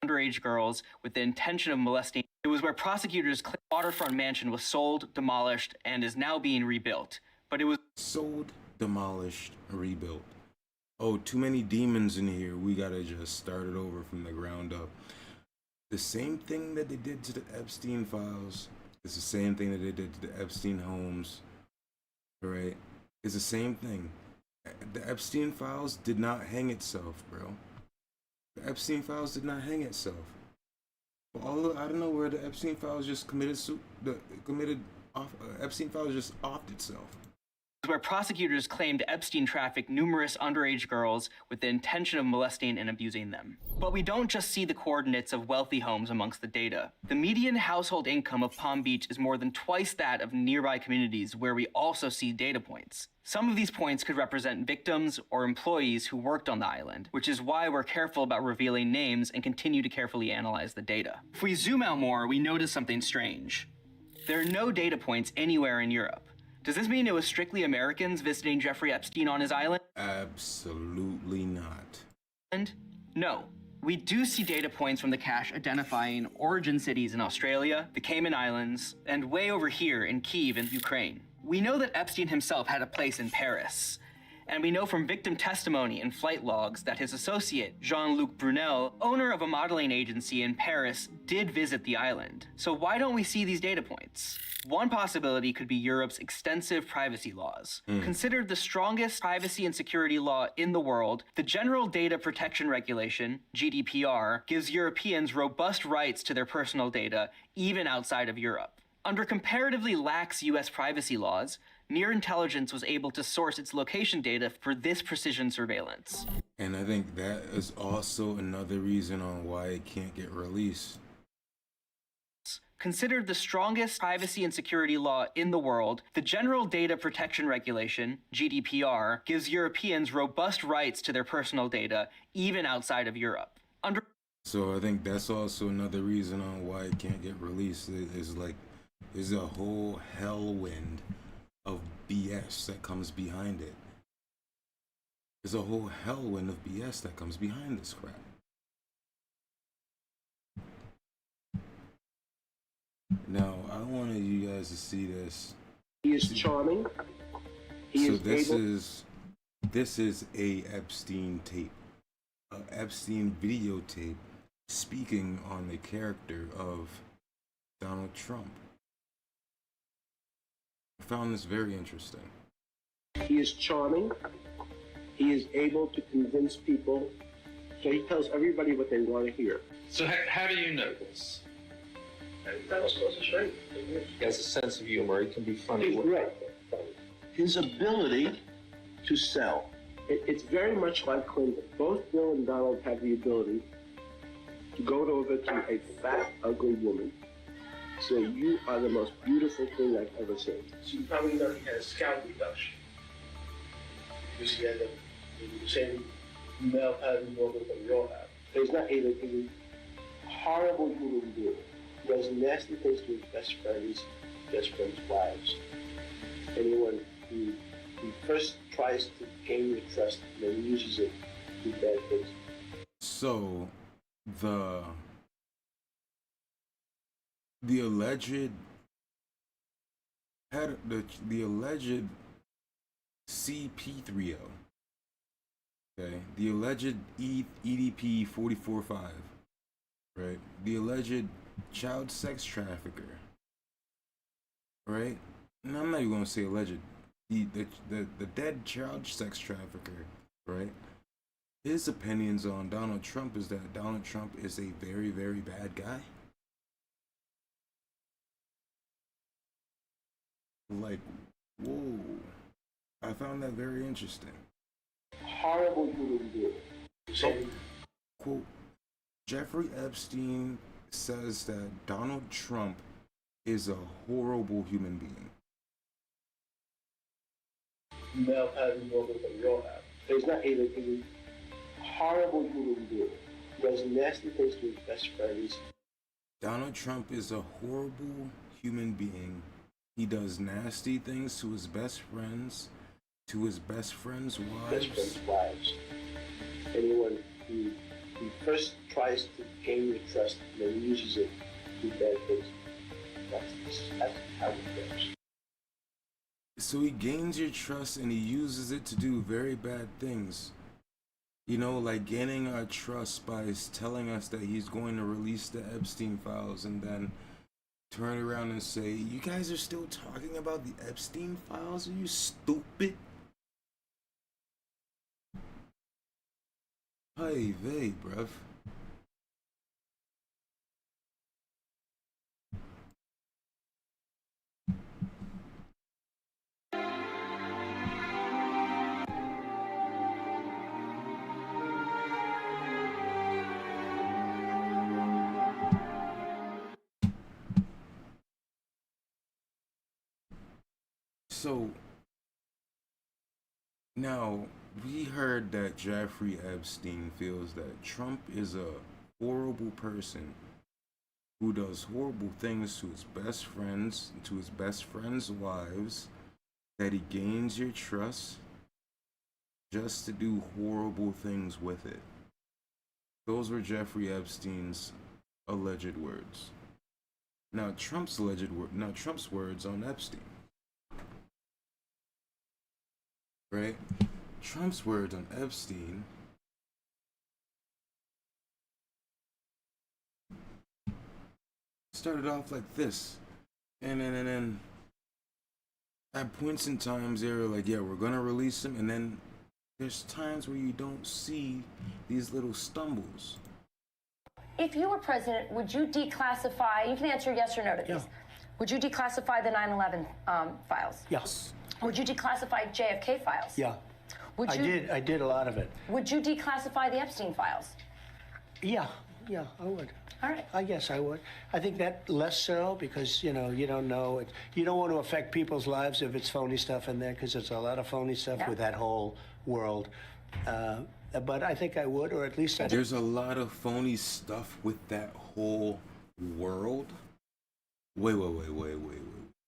Underage girls with the intention of molesting. It was where prosecutors claimed the waterfront mansion was sold, demolished, and is now being rebuilt. But it was sold, demolished, rebuilt. Oh, too many demons in here. We gotta just start it over from the ground up. The same thing that they did to the Epstein files is the same thing that they did to the Epstein homes. Right? It's the same thing. The Epstein files did not hang itself, bro. The Epstein files did not hang itself. I don't know where the Epstein files just Epstein files just offed itself. Where prosecutors claimed Epstein trafficked numerous underage girls with the intention of molesting and abusing them. But we don't just see the coordinates of wealthy homes amongst the data. The median household income of Palm Beach is more than twice that of nearby communities where we also see data points. Some of these points could represent victims or employees who worked on the island, which is why we're careful about revealing names and continue to carefully analyze the data. If we zoom out more, we notice something strange. There are no data points anywhere in Europe. Does this mean it was strictly Americans visiting Jeffrey Epstein on his island? Absolutely not. And no. We do see data points from the cache identifying origin cities in Australia, the Cayman Islands, and way over here in Kyiv in Ukraine. We know that Epstein himself had a place in Paris. And we know from victim testimony and flight logs that his associate, Jean-Luc Brunel, owner of a modeling agency in Paris, did visit the island. So why don't we see these data points? One possibility could be Europe's extensive privacy laws. Considered the strongest privacy and security law in the world, the General Data Protection Regulation, GDPR, gives Europeans robust rights to their personal data, even outside of Europe. Under comparatively lax US privacy laws, Near Intelligence was able to source its location data for this precision surveillance. And I think that is also another reason on why it can't get released. Considered the strongest privacy and security law in the world, the General Data Protection Regulation, GDPR, gives Europeans robust rights to their personal data, even outside of Europe. So I think that's also another reason on why it can't get released. There's a whole hellwind of BS that comes behind it. There's a whole hellwind of BS that comes behind this crap. Now, I wanted you guys to see this. He is charming. This is this is a Epstein tape, Epstein videotape speaking on the character of Donald Trump. I found this very interesting. He is charming. He is able to convince people. So he tells everybody what they want to hear. So how do you know this? That was supposed to show. He has a sense of humor. He can be funny. He's great. His ability to sell. It's very much like Clinton. Both Bill and Donald have the ability to go over to a fat, ugly woman, say, you are the most beautiful thing I've ever seen. So you probably know he had a scalp reduction. Because he had the same male pattern woman that we all have. He's not he's a horrible human being. He does nasty things to his best friends' wives. Anyone who first tries to gain your trust and then uses it to do bad things. So, the alleged CP3O, okay, the alleged EDP 44.5, right, the alleged child sex trafficker, right, and I'm not even gonna say alleged, the dead child sex trafficker, right, his opinions on Donald Trump is that Donald Trump is a very, very bad guy. Like, whoa. I found that very interesting. Horrible human being. So, quote, Jeffrey Epstein says that Donald Trump is a horrible human being. Male pattern woman that we all have. He's not he's a horrible human being. He does nasty things to his best friends. Donald Trump is a horrible human being. He does nasty things to his best friends, to his best friends' wives. Best friends' wives. Anyone who first tries to gain your trust and then uses it to do bad things. That's how it goes. So he gains your trust and he uses it to do very bad things. You know, like gaining our trust by telling us that he's going to release the Epstein files and then turn around and say, you guys are still talking about the Epstein files? Are you stupid? Hey, vey, bruv. So, now, we heard that Jeffrey Epstein feels that Trump is a horrible person who does horrible things to his best friends, to his best friends' wives, that he gains your trust just to do horrible things with it. Those were Jeffrey Epstein's alleged words. Now, Trump's words on Epstein. Right? Trump's words on Epstein started off like this. And then at points in times they were like, yeah, we're gonna release him, and then there's times where you don't see these little stumbles. If you were president, would you declassify, you can answer yes or no to these. Yeah. Would you declassify the 9/11 files? Yes. Would you declassify JFK files? Yeah. I did a lot of it. Would you declassify the Epstein files? Yeah, I would. All right. I guess I would. I think that less so because, you don't know. You don't want to affect people's lives if it's phony stuff in there because there's a lot of phony stuff with that whole world. But I think I would, or at least I... There's a lot of phony stuff with that whole world? Wait.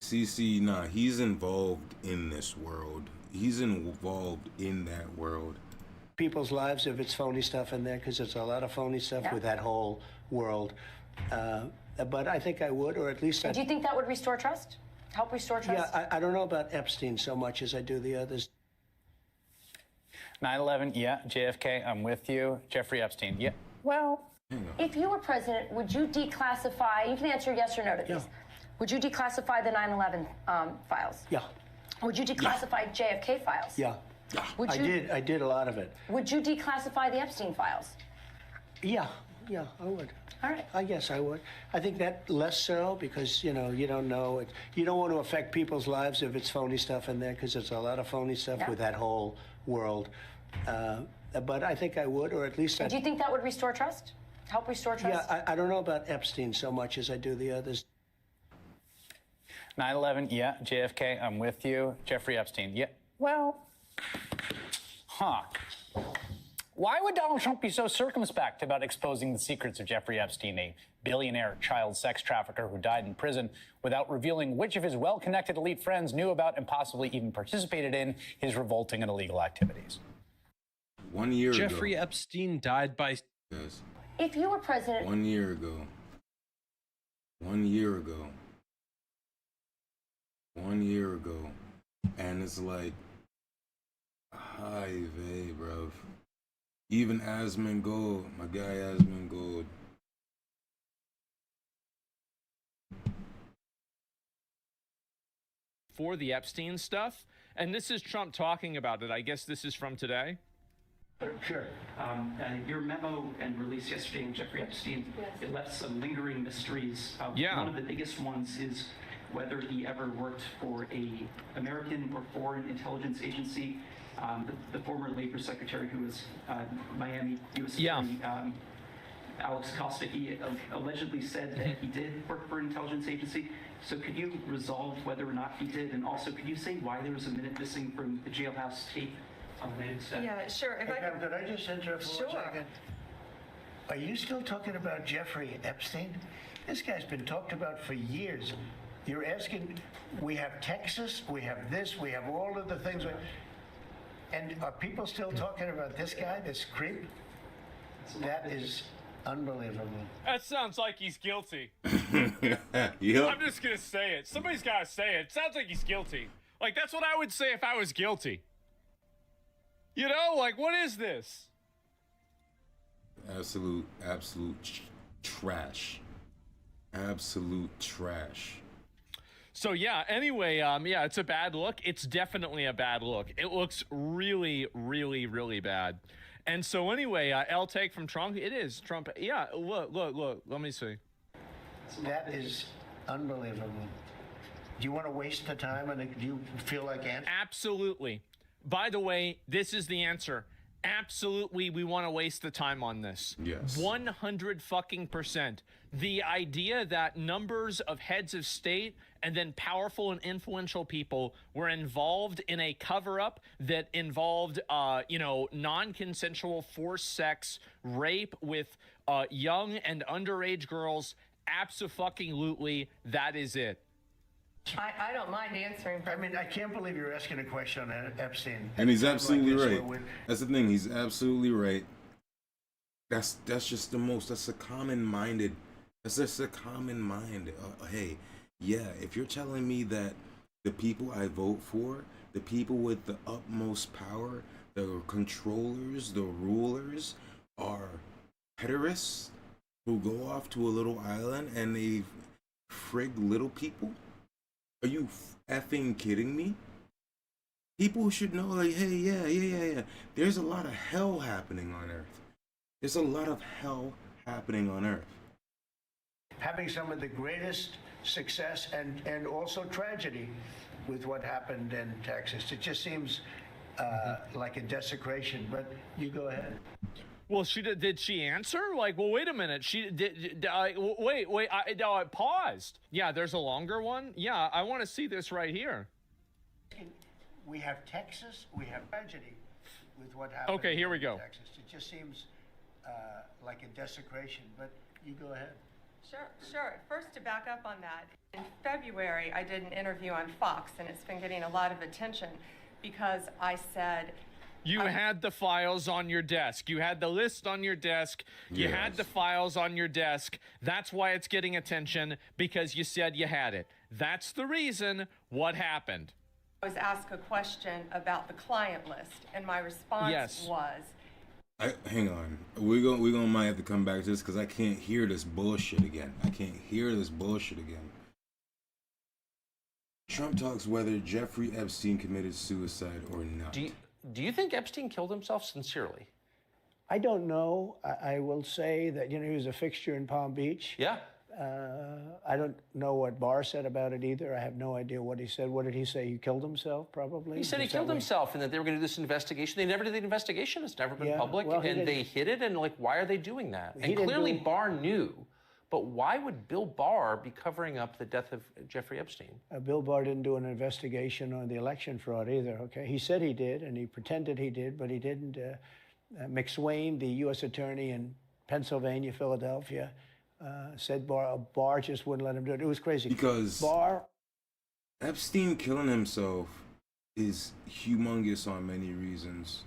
See, nah, he's involved in this world. He's involved in that world. People's lives if it's phony stuff in there because there's a lot of phony stuff with that whole world. But I think I would, or at least I... Do you think that would restore trust? Help restore trust? Yeah, I don't know about Epstein so much as I do the others. 9/11, yeah. JFK, I'm with you. Jeffrey Epstein, yeah. Well, if you were president, would you declassify? You can answer yes or no to these. Yeah. Would you declassify the 9/11 files? Yeah. Would you declassify JFK files? Yeah. Would you, I did a lot of it. Would you declassify the Epstein files? Yeah, I would. All right. I guess I would. I think that less so because, you don't know. You don't want to affect people's lives if it's phony stuff in there because there's a lot of phony stuff with that whole world. But I think I would, or at least Do you think that would restore trust? Help restore trust? Yeah, I don't know about Epstein so much as I do the others. 9/11, yeah. JFK, I'm with you. Jeffrey Epstein, yeah. Well, why would Donald Trump be so circumspect about exposing the secrets of Jeffrey Epstein, a billionaire child sex trafficker who died in prison, without revealing which of his well-connected elite friends knew about and possibly even participated in his revolting and illegal activities? 1 year ago. Jeffrey Epstein died by... Yes. If you were president... 1 year ago. 1 year ago. 1 year ago. And it's like... Hi, vey, bruv. Even Asmongold, my guy Asmongold. For the Epstein stuff, and this is Trump talking about it. I guess this is from today. Sure. Your memo and release yesterday on Jeffrey Epstein, it left some lingering mysteries. One of the biggest ones is whether he ever worked for a American or foreign intelligence agency. The former labor secretary who was Miami U.S. Attorney, Alex Costa, he allegedly said that he did work for an intelligence agency. So could you resolve whether or not he did? And also, could you say why there was a minute missing from the jailhouse tape on the United States? Yeah, sure. Hey, Pam, could I just interrupt for 1 second? Are you still talking about Jeffrey Epstein? This guy's been talked about for years. You're asking, we have Texas, we have this, we have all of the things. And are people still talking about this guy, this creep? That is unbelievable. That sounds like he's guilty. Yep. I'm just gonna say it. Somebody's gotta say it. Sounds like he's guilty. Like, that's what I would say if I was guilty. You know, like, what is this? Absolute trash. Absolute trash. So yeah, anyway, yeah, it's a bad look. It's definitely a bad look. It looks really, really, really bad. And so anyway, L take from Trump. It is Trump. Yeah, look. Let me see. That is unbelievable. Do you want to waste the time and do you feel like answering? Absolutely. By the way, this is the answer. Absolutely, we want to waste the time on this. Yes. 100%. The idea that numbers of heads of state and then powerful and influential people were involved in a cover-up that involved, non-consensual forced sex, rape with young and underage girls. Abso-fucking-lutely, that is it. I don't mind answering. I mean, I can't believe you're asking a question on Epstein. And he's absolutely right. That's the thing. He's absolutely right. That's just the most. That's a common-minded. That's just a common mind. Hey, yeah. If you're telling me that the people I vote for, the people with the utmost power, the controllers, the rulers, are pederasts who go off to a little island and they frig little people. Are you effing kidding me? People should know, like, hey, yeah. There's a lot of hell happening on Earth. There's a lot of hell happening on Earth. Having some of the greatest success and also tragedy with what happened in Texas. It just seems like a desecration, but you go ahead. Well, did she answer? Like, well, wait a minute. She did. Wait. I paused. Yeah, there's a longer one. Yeah, I want to see this right here. We have Texas. We have tragedy with what happened. Okay, here we go. In Texas. It just seems like a desecration, but you go ahead. Sure. First, to back up on that, in February, I did an interview on Fox, and it's been getting a lot of attention because I said. You had the files on your desk. You had the list on your desk. You had the files on your desk. That's why it's getting attention, because you said you had it. That's the reason. What happened? I was asked a question about the client list, and my response was, hang on. We're gonna might have to come back to this because I can't hear this bullshit again. Trump talks whether Jeffrey Epstein committed suicide or not. Do you think Epstein killed himself sincerely? I don't know. I will say that, he was a fixture in Palm Beach. Yeah. I don't know what Barr said about it either. I have no idea what he said. What did he say? He killed himself, probably? He said he killed himself and that they were going to do this investigation. They never did the investigation. It's never been public. And they hid it. And, why are they doing that? And clearly Barr knew. But why would Bill Barr be covering up the death of Jeffrey Epstein? Bill Barr didn't do an investigation on the election fraud either, okay? He said he did, and he pretended he did, but he didn't. McSwain, the U.S. attorney in Pennsylvania, Philadelphia, said Barr just wouldn't let him do it. It was crazy. Because Epstein killing himself is humongous on many reasons.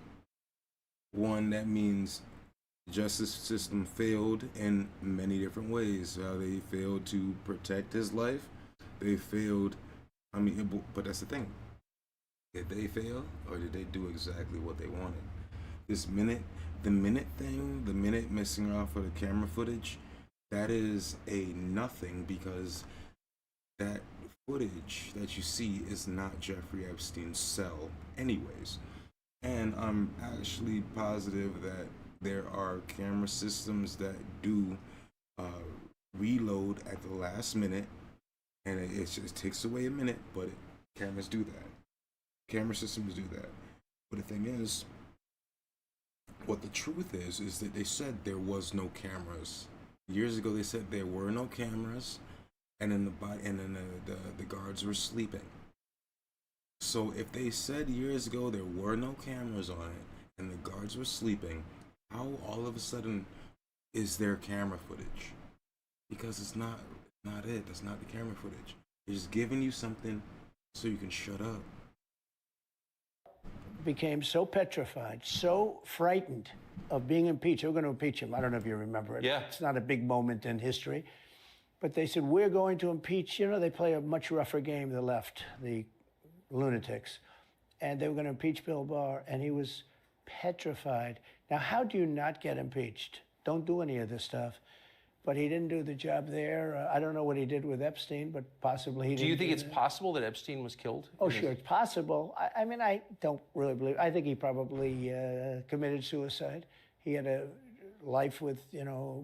One, that means the justice system failed in many different ways. They failed to protect his life. They failed. But that's the thing. Did they fail, or did they do exactly what they wanted? The minute missing off of the camera footage, that is a nothing, because that footage that you see is not Jeffrey Epstein's cell anyways. And I'm actually positive that there are camera systems that do reload at the last minute, and it just takes away a minute, but cameras do that. Camera systems do that. But the thing is, what the truth is that they said there was no cameras. Years ago, they said there were no cameras, and then the guards were sleeping. So if they said years ago there were no cameras on it and the guards were sleeping, how all of a sudden is there camera footage? Because it's not it. That's not the camera footage. They're just giving you something so you can shut up. Became so petrified, so frightened of being impeached. They were going to impeach him. I don't know if you remember it. Yeah. It's not a big moment in history. But they said, we're going to impeach. They play a much rougher game, the left, the lunatics. And they were going to impeach Bill Barr, and he was petrified. Now, how do you not get impeached? Don't do any of this stuff. But he didn't do the job there. I don't know what he did with Epstein, but possibly he didn't. Do you think it's possible that Epstein was killed? Oh, sure, it's possible. I don't really believe. I think he probably committed suicide. He had a life with,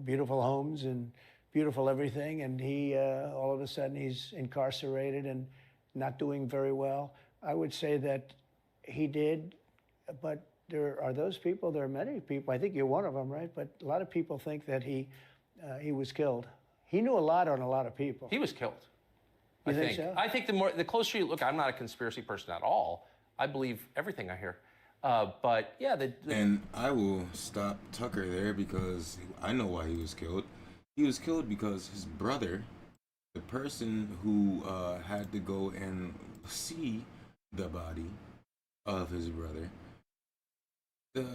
beautiful homes and beautiful everything, and he all of a sudden he's incarcerated and not doing very well. I would say that he did, but there are those people. There are many people. I think you're one of them, right? But a lot of people think that he was killed. He knew a lot on a lot of people. He was killed. You think so? I think the closer you look, I'm not a conspiracy person at all. I believe everything I hear. But yeah, and I will stop Tucker there because I know why he was killed. He was killed because his brother, the person who had to go and see the body of his brother, the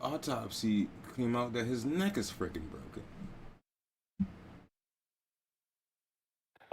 autopsy came out that his neck is freaking broken.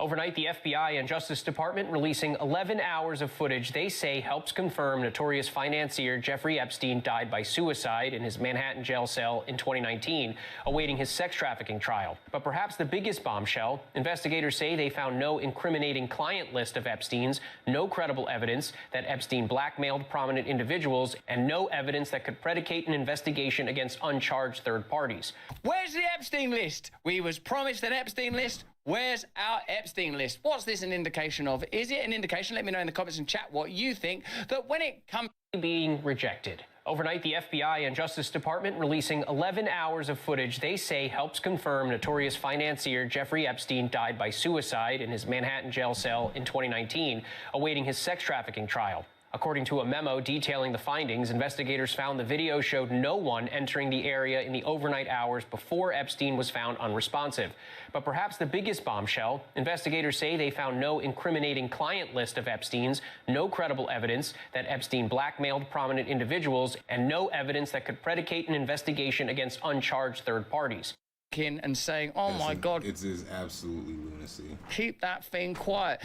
Overnight, the FBI and Justice Department releasing 11 hours of footage they say helps confirm notorious financier Jeffrey Epstein died by suicide in his Manhattan jail cell in 2019, awaiting his sex trafficking trial. But perhaps the biggest bombshell, investigators say they found no incriminating client list of Epstein's, no credible evidence that Epstein blackmailed prominent individuals, and no evidence that could predicate an investigation against uncharged third parties. Where's the Epstein list? We was promised an Epstein list. Where's our Epstein list? What's this an indication of? Is it an indication, let me know in the comments and chat what you think, that when it comes being rejected. Overnight, the FBI and Justice Department releasing 11 hours of footage they say helps confirm notorious financier Jeffrey Epstein died by suicide in his Manhattan jail cell in 2019, awaiting his sex trafficking trial. According to a memo detailing the findings, investigators found the video showed no one entering the area in the overnight hours before Epstein was found unresponsive. But perhaps the biggest bombshell, investigators say they found no incriminating client list of Epstein's, no credible evidence that Epstein blackmailed prominent individuals, and no evidence that could predicate an investigation against uncharged third parties. panicking and saying, "Oh my God, it's absolutely lunacy." Keep that thing quiet.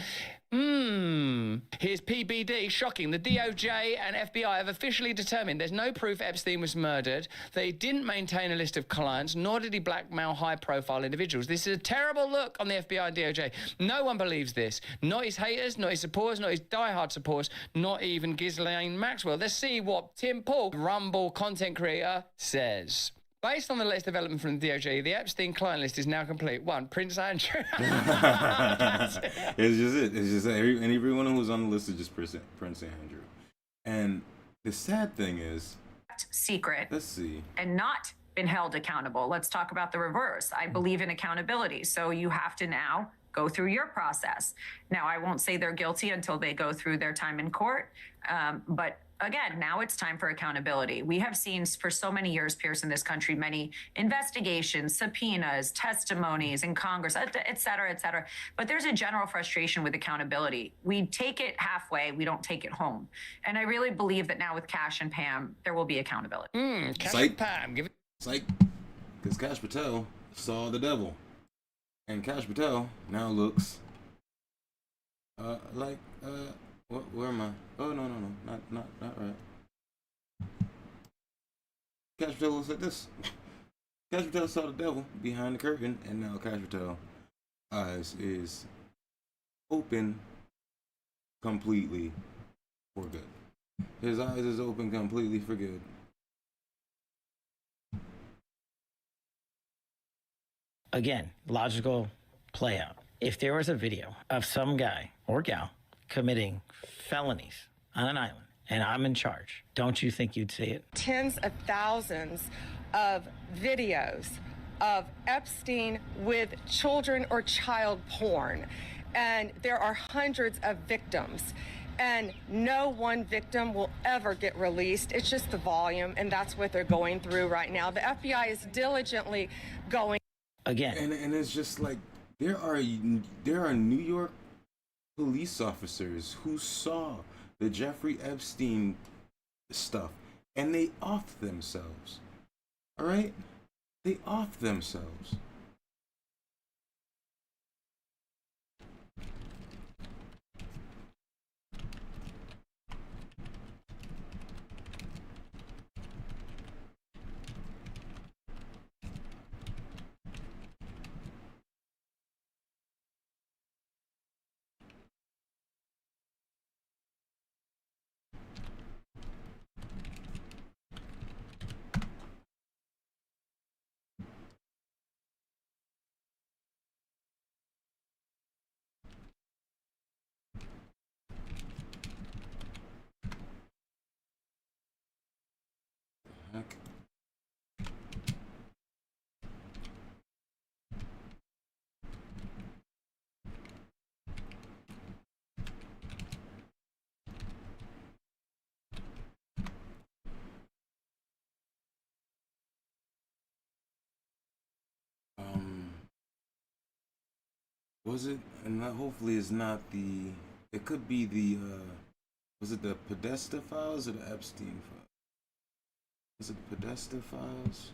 Here's PBD. Shocking. The DOJ and FBI have officially determined there's no proof Epstein was murdered. They didn't maintain a list of clients, nor did he blackmail high-profile individuals. This is a terrible look on the FBI and DOJ. No one believes this. Not his haters, not his supporters, not his diehard supporters, not even Ghislaine Maxwell. Let's see what Tim Paul, Rumble content creator, says. Based on the latest development from the DOJ, the Epstein client list is now complete. 1, Prince Andrew. It's just it. It's just everyone who's on the list is just Prince Andrew. And the sad thing is, secret. Let's see. And not been held accountable. Let's talk about the reverse. I believe in accountability. So you have to now go through your process. Now, I won't say they're guilty until they go through their time in court. But again, now it's time for accountability. We have seen for so many years, Pierce, in this country, many investigations, subpoenas, testimonies in Congress, et cetera, et cetera. But there's a general frustration with accountability. We take it halfway, we don't take it home. And I really believe that now with Cash and Pam, there will be accountability. Cash and Pam, give it. It's like, because Cash Patel saw the devil. And Cash Patel now looks like, where am I? Oh, no, not right. Cash Patel looks like this. Cash Patel saw the devil behind the curtain, and now Cash Patel eyes is open completely for good. His eyes is open completely for good. Again, logical play out. If there was a video of some guy or gal committing felonies on an island and I'm in charge, don't you think you'd see it? Tens of thousands of videos of Epstein with children or child porn. And there are hundreds of victims. And no one victim will ever get released. It's just the volume, and that's what they're going through right now. The FBI is diligently going. Again. And it's just like, there are New York police officers who saw the Jeffrey Epstein stuff and they offed themselves. All right? They offed themselves. Okay. Was it? And that hopefully is not the. It could be the. Was it the Podesta files or the Epstein files? Was it the Podesta files?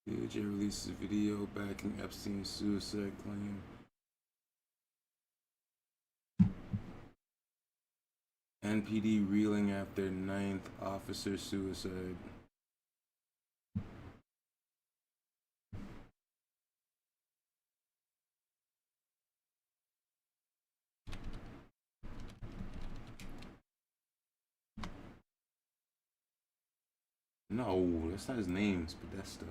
DOJ releases a video backing Epstein's suicide claim. NPD reeling after 9th officer suicide. No, that's not his name. It's Podesta.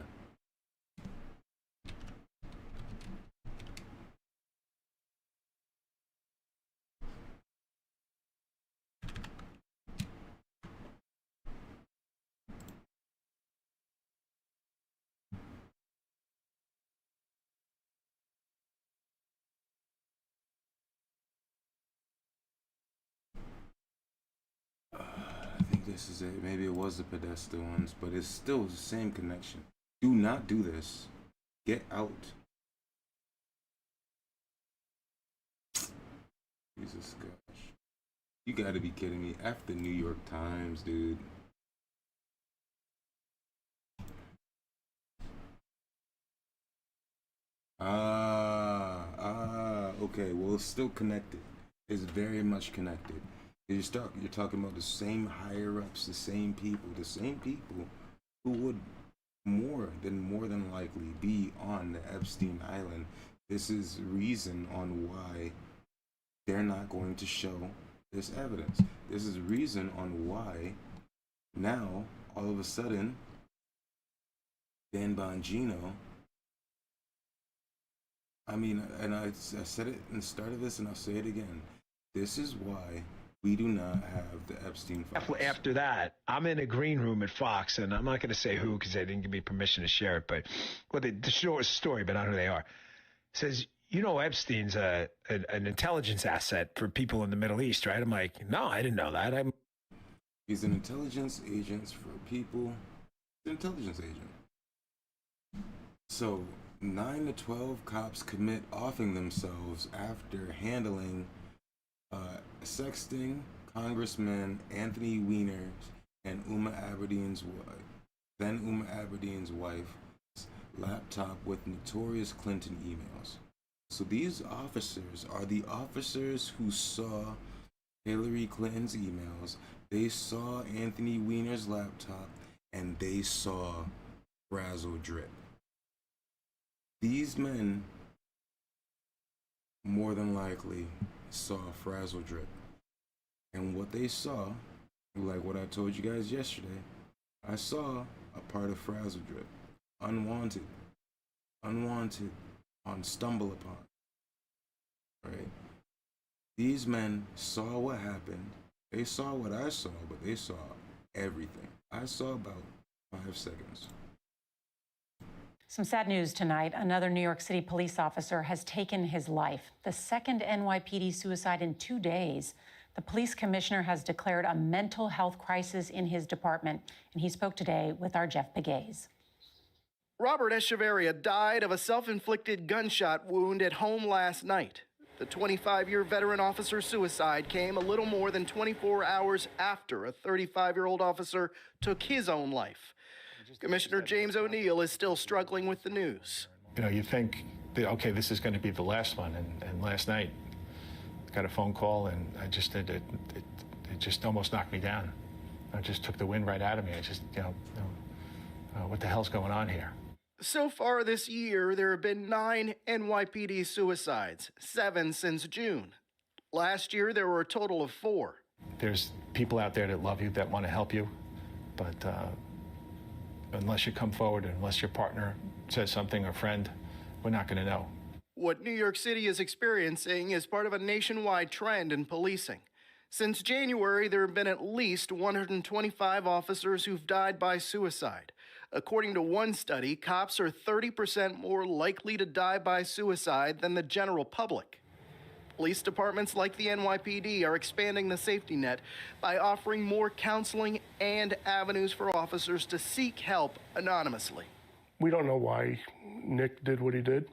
I think this is it. Maybe it was the Podesta ones, but it's still the same connection. Do not do this. Get out. Jesus gosh. You gotta be kidding me. After New York Times, dude. Okay. Well, it's still connected. It's very much connected. You're talking about the same higher ups, the same people who would more than likely be on the Epstein Island. This is reason on why they're not going to show this evidence. This is reason on why now all of a sudden Dan Bongino. I mean, and I said it in the start of this, and I'll say it again. This is why we do not have the Epstein files. After that, I'm in a green room at Fox, and I'm not going to say who because they didn't give me permission to share it. But the short story, but I don't know who they are. It says, you know, Epstein's an intelligence asset for people in the Middle East, right? I'm like, no, I didn't know that. He's an intelligence agent for people. He's an intelligence agent. So 9 to 12 cops commit offing themselves after handling sexting Congressman Anthony Weiner's and then Uma Aberdeen's wife's laptop with notorious Clinton emails. So these officers are the officers who saw Hillary Clinton's emails. They saw Anthony Weiner's laptop, and they saw Frazzle Drip. These men more than likely saw Frazzle Drip. And what they saw, like what I told you guys yesterday, I saw a part of Frazzle Drip. Unwanted, on Stumble Upon. Right? These men saw what happened. They saw what I saw, but they saw everything. I saw about 5 seconds. Some sad news tonight. Another New York City police officer has taken his life. The second NYPD suicide in 2 days. The police commissioner has declared a mental health crisis in his department, and he spoke today with our Jeff Pegues. Robert Echeverria died of a self-inflicted gunshot wound at home last night. The 25-year veteran officer's suicide came a little more than 24 hours after a 35-year-old officer took his own life. Commissioner James O'Neill is still struggling with the news. You know, you think, that, okay, this is going to be the last one. And last night, got a phone call, and I just it just almost knocked me down. It just took the wind right out of me. I just, what the hell's going on here? So far this year, there have been 9 NYPD suicides, 7 since June. Last year, there were a total of 4. There's people out there that love you, that want to help you, but unless you come forward, unless your partner says something or friend, we're not going to know. What New York City is experiencing is part of a nationwide trend in policing. Since January, there have been at least 125 officers who've died by suicide. According to one study, cops are 30% more likely to die by suicide than the general public. Police departments like the NYPD are expanding the safety net by offering more counseling and avenues for officers to seek help anonymously. We don't know why Nick did what he did.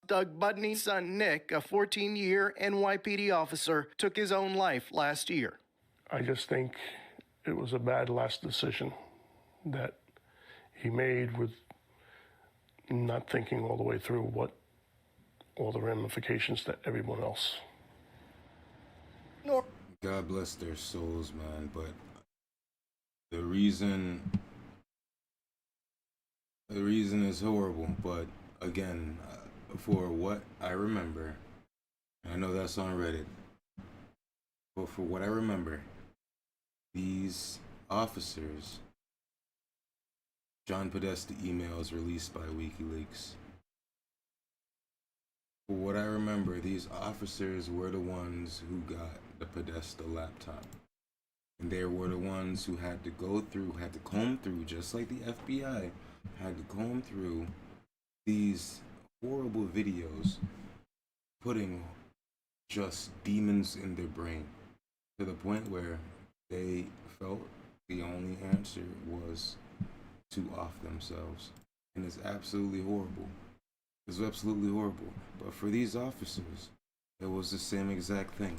Doug Budney's son, Nick, a 14-year NYPD officer, took his own life last year. I just think it was a bad last decision that he made with not thinking all the way through what all the ramifications that everyone else. God bless their souls, man, but the reason is horrible, but again, for what I remember, I know that's on Reddit, but for what I remember, these officers John Podesta emails released by WikiLeaks. For what I remember, these officers were the ones who got the Podesta laptop. And they were the ones who had to comb through, just like the FBI, had to comb through these horrible videos, putting just demons in their brain, to the point where they felt the only answer was to off themselves. And it's absolutely horrible. It's absolutely horrible. But for these officers, it was the same exact thing.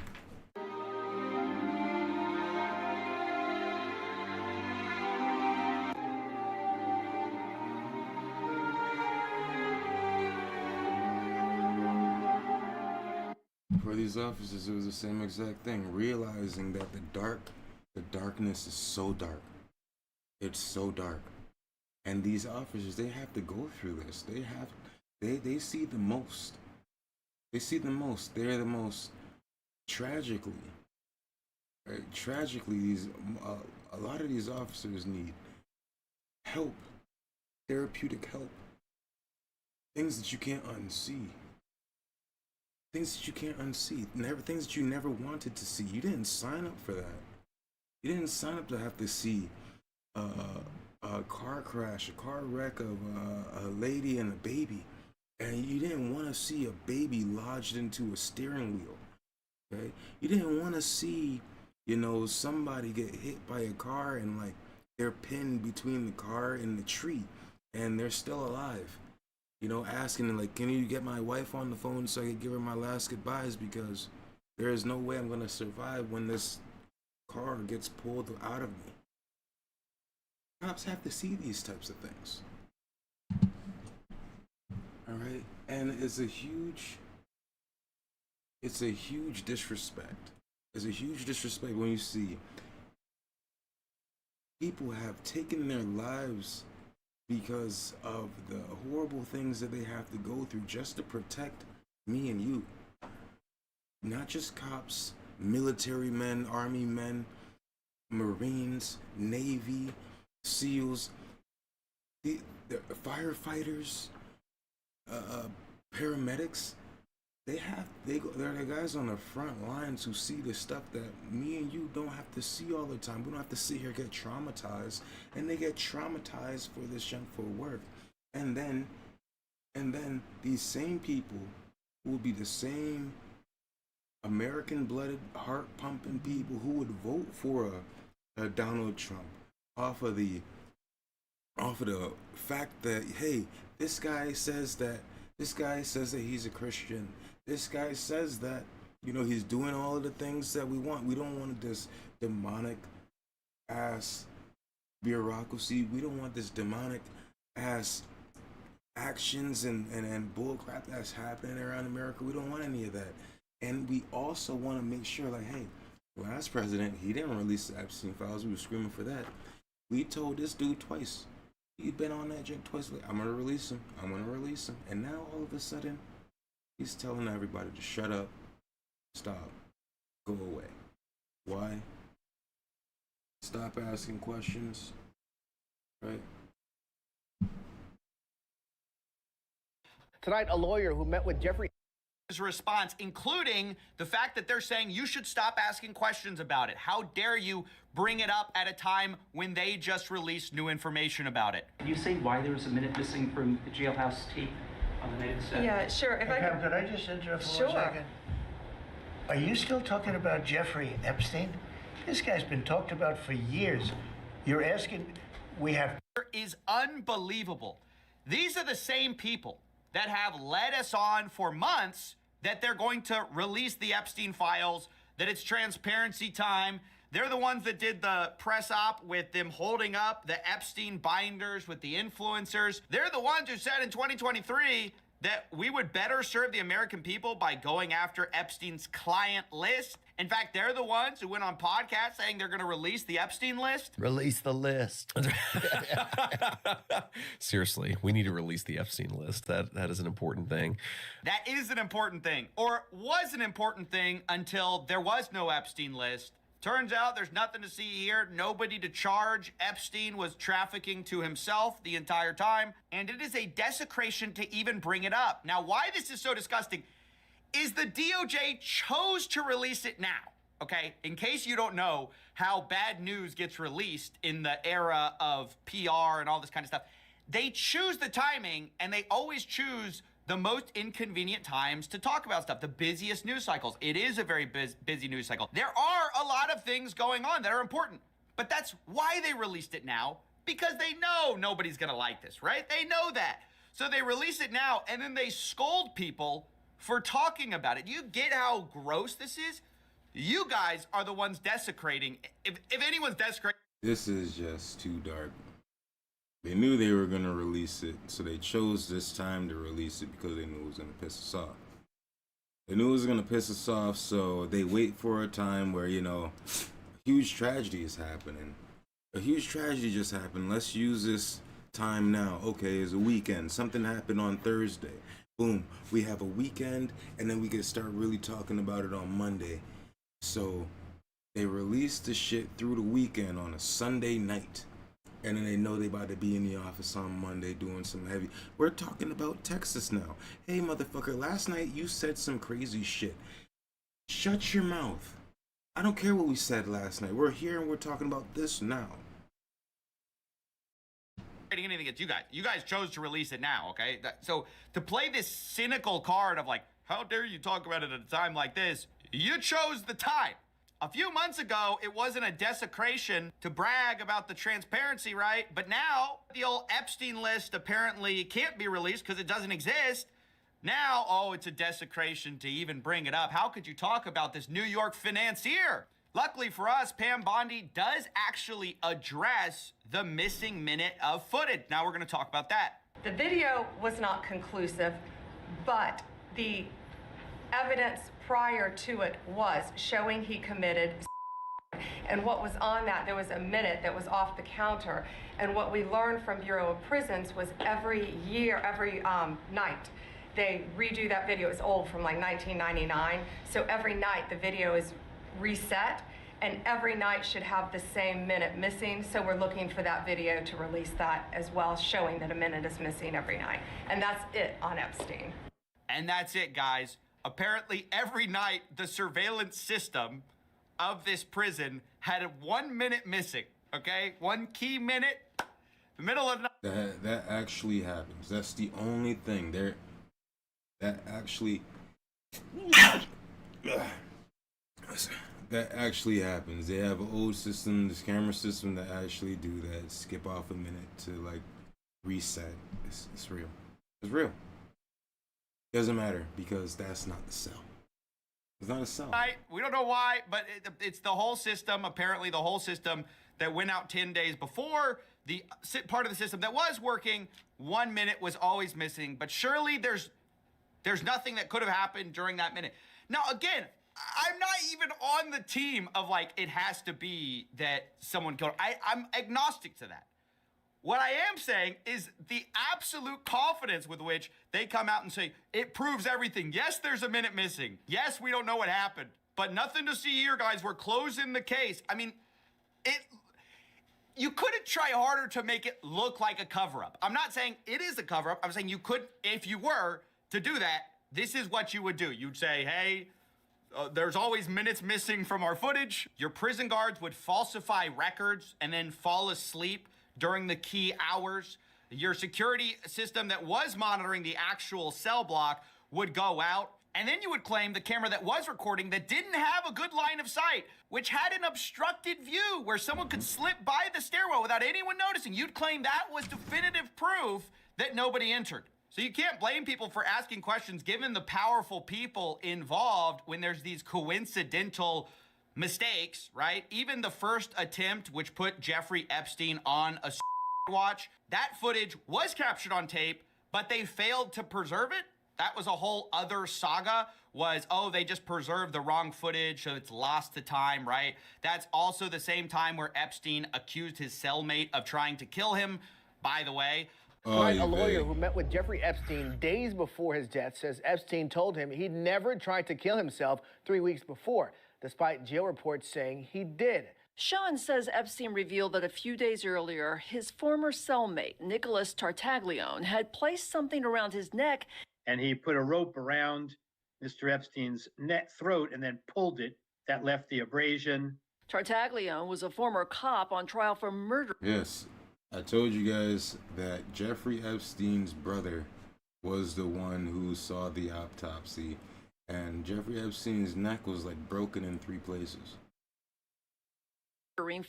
For these officers, it was the same exact thing. Realizing that the darkness is so dark. It's so dark. And these officers, they have to go through this. They see the most. They see the most. They're the most tragically. Right? Tragically, a lot of these officers need help, therapeutic help, things that you can't unsee. Things that you can't unsee. Things that you never wanted to see. You didn't sign up for that. You didn't sign up to have to see a car crash, a car wreck of a lady and a baby. And you didn't want to see a baby lodged into a steering wheel. Okay? You didn't want to see, somebody get hit by a car and like they're pinned between the car and the tree and they're still alive. Asking like, can you get my wife on the phone so I can give her my last goodbyes, because there is no way I'm going to survive when this car gets pulled out of me. Cops have to see these types of things. All right? And it's a huge disrespect. It's a huge disrespect when you see people have taken their lives because of the horrible things that they have to go through just to protect me and you. Not just cops, military men, army men, Marines, Navy, SEALs, the firefighters, paramedics. They're the guys on the front lines who see the stuff that me and you don't have to see all the time. We don't have to sit here get traumatized, and they get traumatized for this junk for work. And then these same people will be the same American-blooded, heart-pumping people who would vote for a Donald Trump off of the fact that, hey, this guy says that he's a Christian. This guy says that, he's doing all of the things that we want. We don't want this demonic ass bureaucracy. We don't want this demonic ass actions and bullcrap that's happening around America. We don't want any of that. And we also want to make sure, like, hey, last president, he didn't release the Epstein files. We were screaming for that. We told this dude twice. He'd been on that jet twice. Like, I'm going to release him. I'm going to release him. And now all of a sudden, he's telling everybody to shut up, stop, go away. Why? Stop asking questions, right? Tonight, a lawyer who met with Jeffrey response, including the fact that they're saying you should stop asking questions about it. How dare you bring it up at a time when they just released new information about it? Can you say why there was a minute missing from the jailhouse tape on the night of the set? Yeah, sure. If Hey, Pam, could I just interrupt for 1 second? Are you still talking about Jeffrey Epstein? This guy's been talked about for years. You're asking, we have... ...is unbelievable. These are the same people that have led us on for months that they're going to release the Epstein files, that it's transparency time. They're the ones that did the press op with them holding up the Epstein binders with the influencers. They're the ones who said in 2023 that we would better serve the American people by going after Epstein's client list. In fact, they're the ones who went on podcasts saying they're going to release the Epstein list. Release the list. Seriously, we need to release the Epstein list. That is an important thing. That is an important thing, or was an important thing until there was no Epstein list. Turns out there's nothing to see here, nobody to charge. Epstein was trafficking to himself the entire time, and it is a desecration to even bring it up. Now, why this is so disgusting is the DOJ chose to release it now, okay? In case you don't know how bad news gets released in the era of PR and all this kind of stuff, they choose the timing, and they always choose the most inconvenient times to talk about stuff, the busiest news cycles. It is a very busy news cycle. There are a lot of things going on that are important, but that's why they released it now, because they know nobody's gonna like this, right? They know that. So they release it now, and then they scold people for talking about it. You get how gross this is? You guys are the ones desecrating. If anyone's desecrating... This is just too dark. They knew they were going to release it, so they chose this time to release it because they knew it was going to piss us off. They knew it was going to piss us off, so they wait for a time where, you know, a huge tragedy is happening. A huge tragedy just happened. Let's use this time now. Okay, it's a weekend. Something happened on Thursday. Boom, we have a weekend, and then we can start really talking about it on Monday. So they released the shit through the weekend on a Sunday night. And then they know they about to be in the office on Monday doing some heavy. We're talking about Texas now. Hey, motherfucker, last night you said some crazy shit. Shut your mouth. I don't care what we said last night. We're here and we're talking about this now. Anything against you guys. You guys chose to release it now, okay? So to play this cynical card of like, how dare you talk about it at a time like this? You chose the time. A few months ago, it wasn't a desecration to brag about the transparency, right? But now the old Epstein list apparently can't be released because it doesn't exist. Now, oh, it's a desecration to even bring it up. How could you talk about this New York financier? Luckily for us, Pam Bondi does actually address the missing minute of footage. Now we're going to talk about that. The video was not conclusive, but the evidence prior to it was showing he committed. And what was on that, there was a minute that was off the counter. And what we learned from Bureau of Prisons was every night, they redo that video. It's old, from like 1999. So every night the video is reset, and every night should have the same minute missing. So we're looking for that video to release that as well, showing that a minute is missing every night. And that's it on Epstein. And that's it, guys. Apparently every night the surveillance system of this prison had 1 minute missing, okay? One key minute, the middle of the night. That actually happens. That's the only thing there. That actually happens. They have an old system, this camera system, that actually do that. Skip off a minute to like reset. It's real. It's real. Doesn't matter because that's not the cell. It's not a cell. We don't know why, but it's the whole system. Apparently the whole system that went out 10 days before. The part of the system that was working, 1 minute was always missing. But surely there's nothing that could have happened during that minute. Now, again, I'm not even on the team of like, it has to be that someone killed. I'm agnostic to that. What I am saying is the absolute confidence with which they come out and say, it proves everything. Yes, there's a minute missing. Yes, we don't know what happened, but nothing to see here, guys. We're closing the case. I mean, you couldn't try harder to make it look like a cover-up. I'm not saying it is a cover-up. I'm saying you could, if you were to do that, this is what you would do. You'd say, hey, there's always minutes missing from our footage. Your prison guards would falsify records and then fall asleep during the key hours. Your security system that was monitoring the actual cell block would go out. And then you would claim the camera that was recording that didn't have a good line of sight, which had an obstructed view where someone could slip by the stairwell without anyone noticing. You'd claim that was definitive proof that nobody entered. So you can't blame people for asking questions given the powerful people involved when there's these coincidental mistakes, right? Even the first attempt, which put Jeffrey Epstein on a watch, that footage was captured on tape, but they failed to preserve it. That was a whole other saga, was, oh, they just preserved the wrong footage, so it's lost to time, right? That's also the same time where Epstein accused his cellmate of trying to kill him, by the way. A lawyer who met with Jeffrey Epstein days before his death says Epstein told him he'd never tried to kill himself 3 weeks before. despite jail reports saying he did. Sean says Epstein revealed that a few days earlier, his former cellmate, Nicholas Tartaglione, had placed something around his neck. And he put a rope around Mr. Epstein's throat and then pulled it. That left the abrasion. Tartaglione was a former cop on trial for murder. Yes, I told you guys that Jeffrey Epstein's brother was the one who saw the autopsy, and Jeffrey Epstein's neck was like broken in 3 places.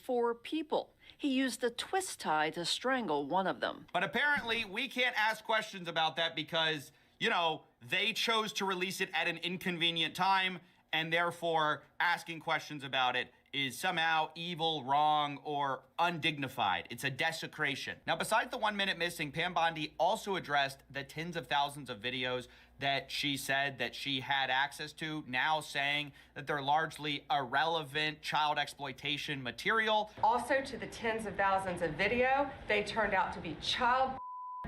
4 people. He used a twist tie to strangle one of them. But apparently we can't ask questions about that because, you know, they chose to release it at an inconvenient time, and therefore asking questions about it is somehow evil, wrong, or undignified. It's a desecration. Now, besides the 1 minute missing, Pam Bondi also addressed the tens of thousands of videos that she said that she had access to, now saying that they're largely irrelevant child exploitation material. Also to the tens of thousands of video, they turned out to be child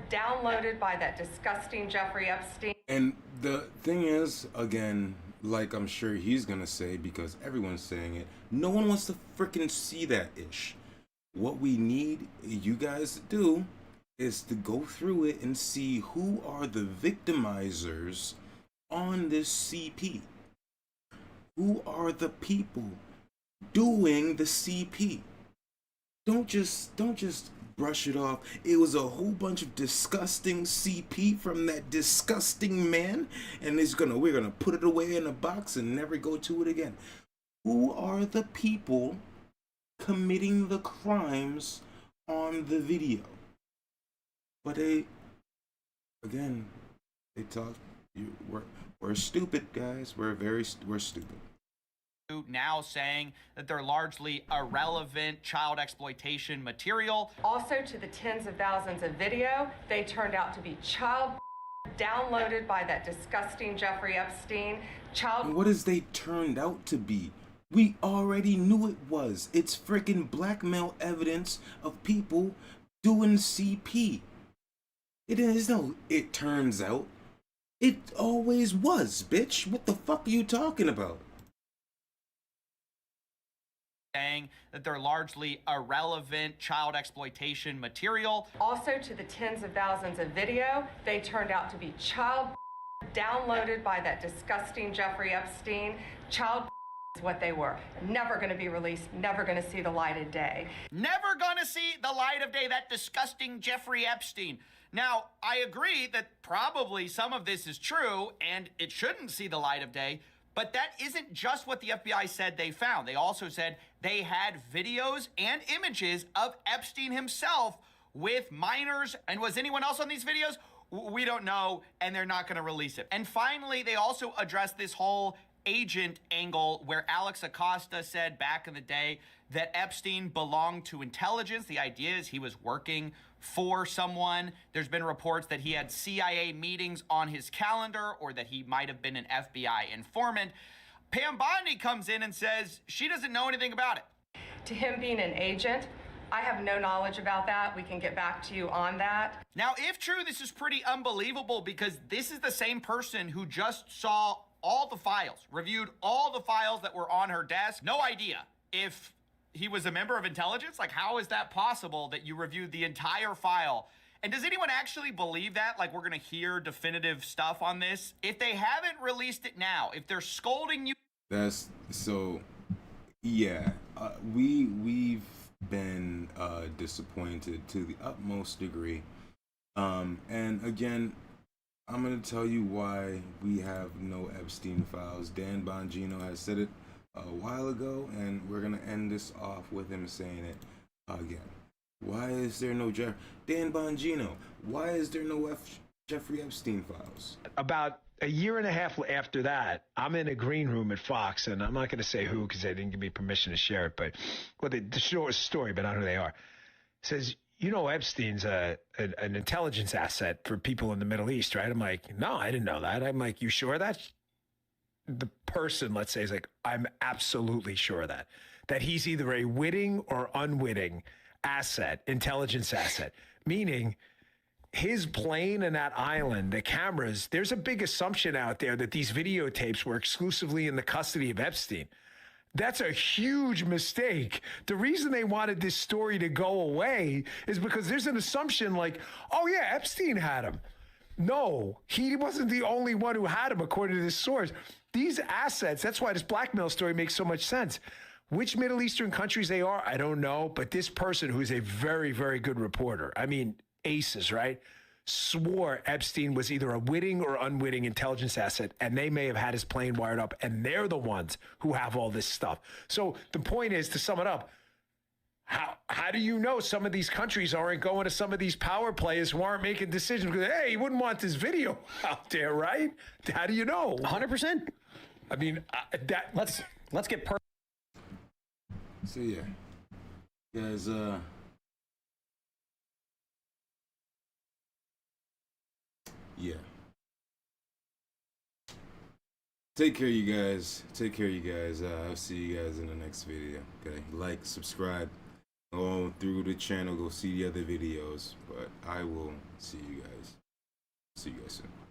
downloaded by that disgusting Jeffrey Epstein. And the thing is, again, like I'm sure he's gonna say, because everyone's saying it, no one wants to freaking see that ish. What we need you guys to do is to go through it and see who are the victimizers on this CP. Who are the people doing the CP? Don't just brush it off. It was a whole bunch of disgusting CP from that disgusting man, and we're gonna put it away in a box and never go to it again. Who are the people committing the crimes on the video? But they talk. We're stupid, guys. We're stupid. Now saying that they're largely irrelevant child exploitation material. Also to the tens of thousands of video, they turned out to be child downloaded by that disgusting Jeffrey Epstein. And what is they turned out to be? We already knew it was. It's freaking blackmail evidence of people doing CP. It turns out. It always was, bitch. What the fuck are you talking about? Saying that they're largely irrelevant child exploitation material. Also to the tens of thousands of video, they turned out to be child downloaded by that disgusting Jeffrey Epstein. Child is what they were. Never going to be released, never going to see the light of day. Never going to see the light of day, that disgusting Jeffrey Epstein. Now, I agree that probably some of this is true and it shouldn't see the light of day. But that isn't just what the FBI said they found. They also said they had videos and images of Epstein himself with minors. And was anyone else on these videos? We don't know, and they're not going to release it. And finally, they also addressed this whole agent angle where Alex Acosta said back in the day that Epstein belonged to intelligence. The idea is he was working for someone. There's been reports that he had CIA meetings on his calendar or that he might have been an FBI informant. Pam Bondi comes in and says she doesn't know anything about it. To him being an agent, I have no knowledge about that. We can get back to you on that. Now, if true, this is pretty unbelievable because this is the same person who just saw all the files, reviewed all the files that were on her desk. No idea if he was a member of intelligence. Like, how is that possible that you reviewed the entire file? And does anyone actually believe that? Like, we're going to hear definitive stuff on this? If they haven't released it now, if they're scolding you. That's so, yeah, we've been disappointed to the utmost degree. And again, I'm going to tell you why we have no Epstein files. Dan Bongino has said it a while ago, and we're going to end this off with him saying it again. Why is there no Dan Bongino? Why is there no Jeffrey Epstein files? About a year and a half after that, I'm in a green room at Fox, and I'm not going to say who because they didn't give me permission to share it, but the short story, but I don't know who they are. It says, you know, Epstein's an intelligence asset for people in the Middle East, right? I'm like, no, I didn't know that. I'm like, you sure of that? The person, let's say, is like, I'm absolutely sure of that. That he's either a witting or unwitting asset, intelligence asset, meaning his plane and that island, the cameras, there's a big assumption out there that these videotapes were exclusively in the custody of Epstein. That's a huge mistake. The reason they wanted this story to go away is because there's an assumption like, oh yeah, Epstein had him. No, he wasn't the only one who had him, according to this source. These assets, that's why this blackmail story makes so much sense. Which Middle Eastern countries they are, I don't know. But this person, who's a very, very good reporter, I mean, aces, right? Swore Epstein was either a witting or unwitting intelligence asset, and they may have had his plane wired up, and they're the ones who have all this stuff. So the point is, to sum it up, how do you know some of these countries aren't going to some of these power players who aren't making decisions? Because, hey, you wouldn't want this video out there, right? How do you know? 100%. I mean, let's get perfect. So yeah, guys, yeah. Take care, you guys. Take care, you guys. I'll see you guys in the next video. Okay, like, subscribe, go through the channel, go see the other videos. But I will see you guys. See you guys soon.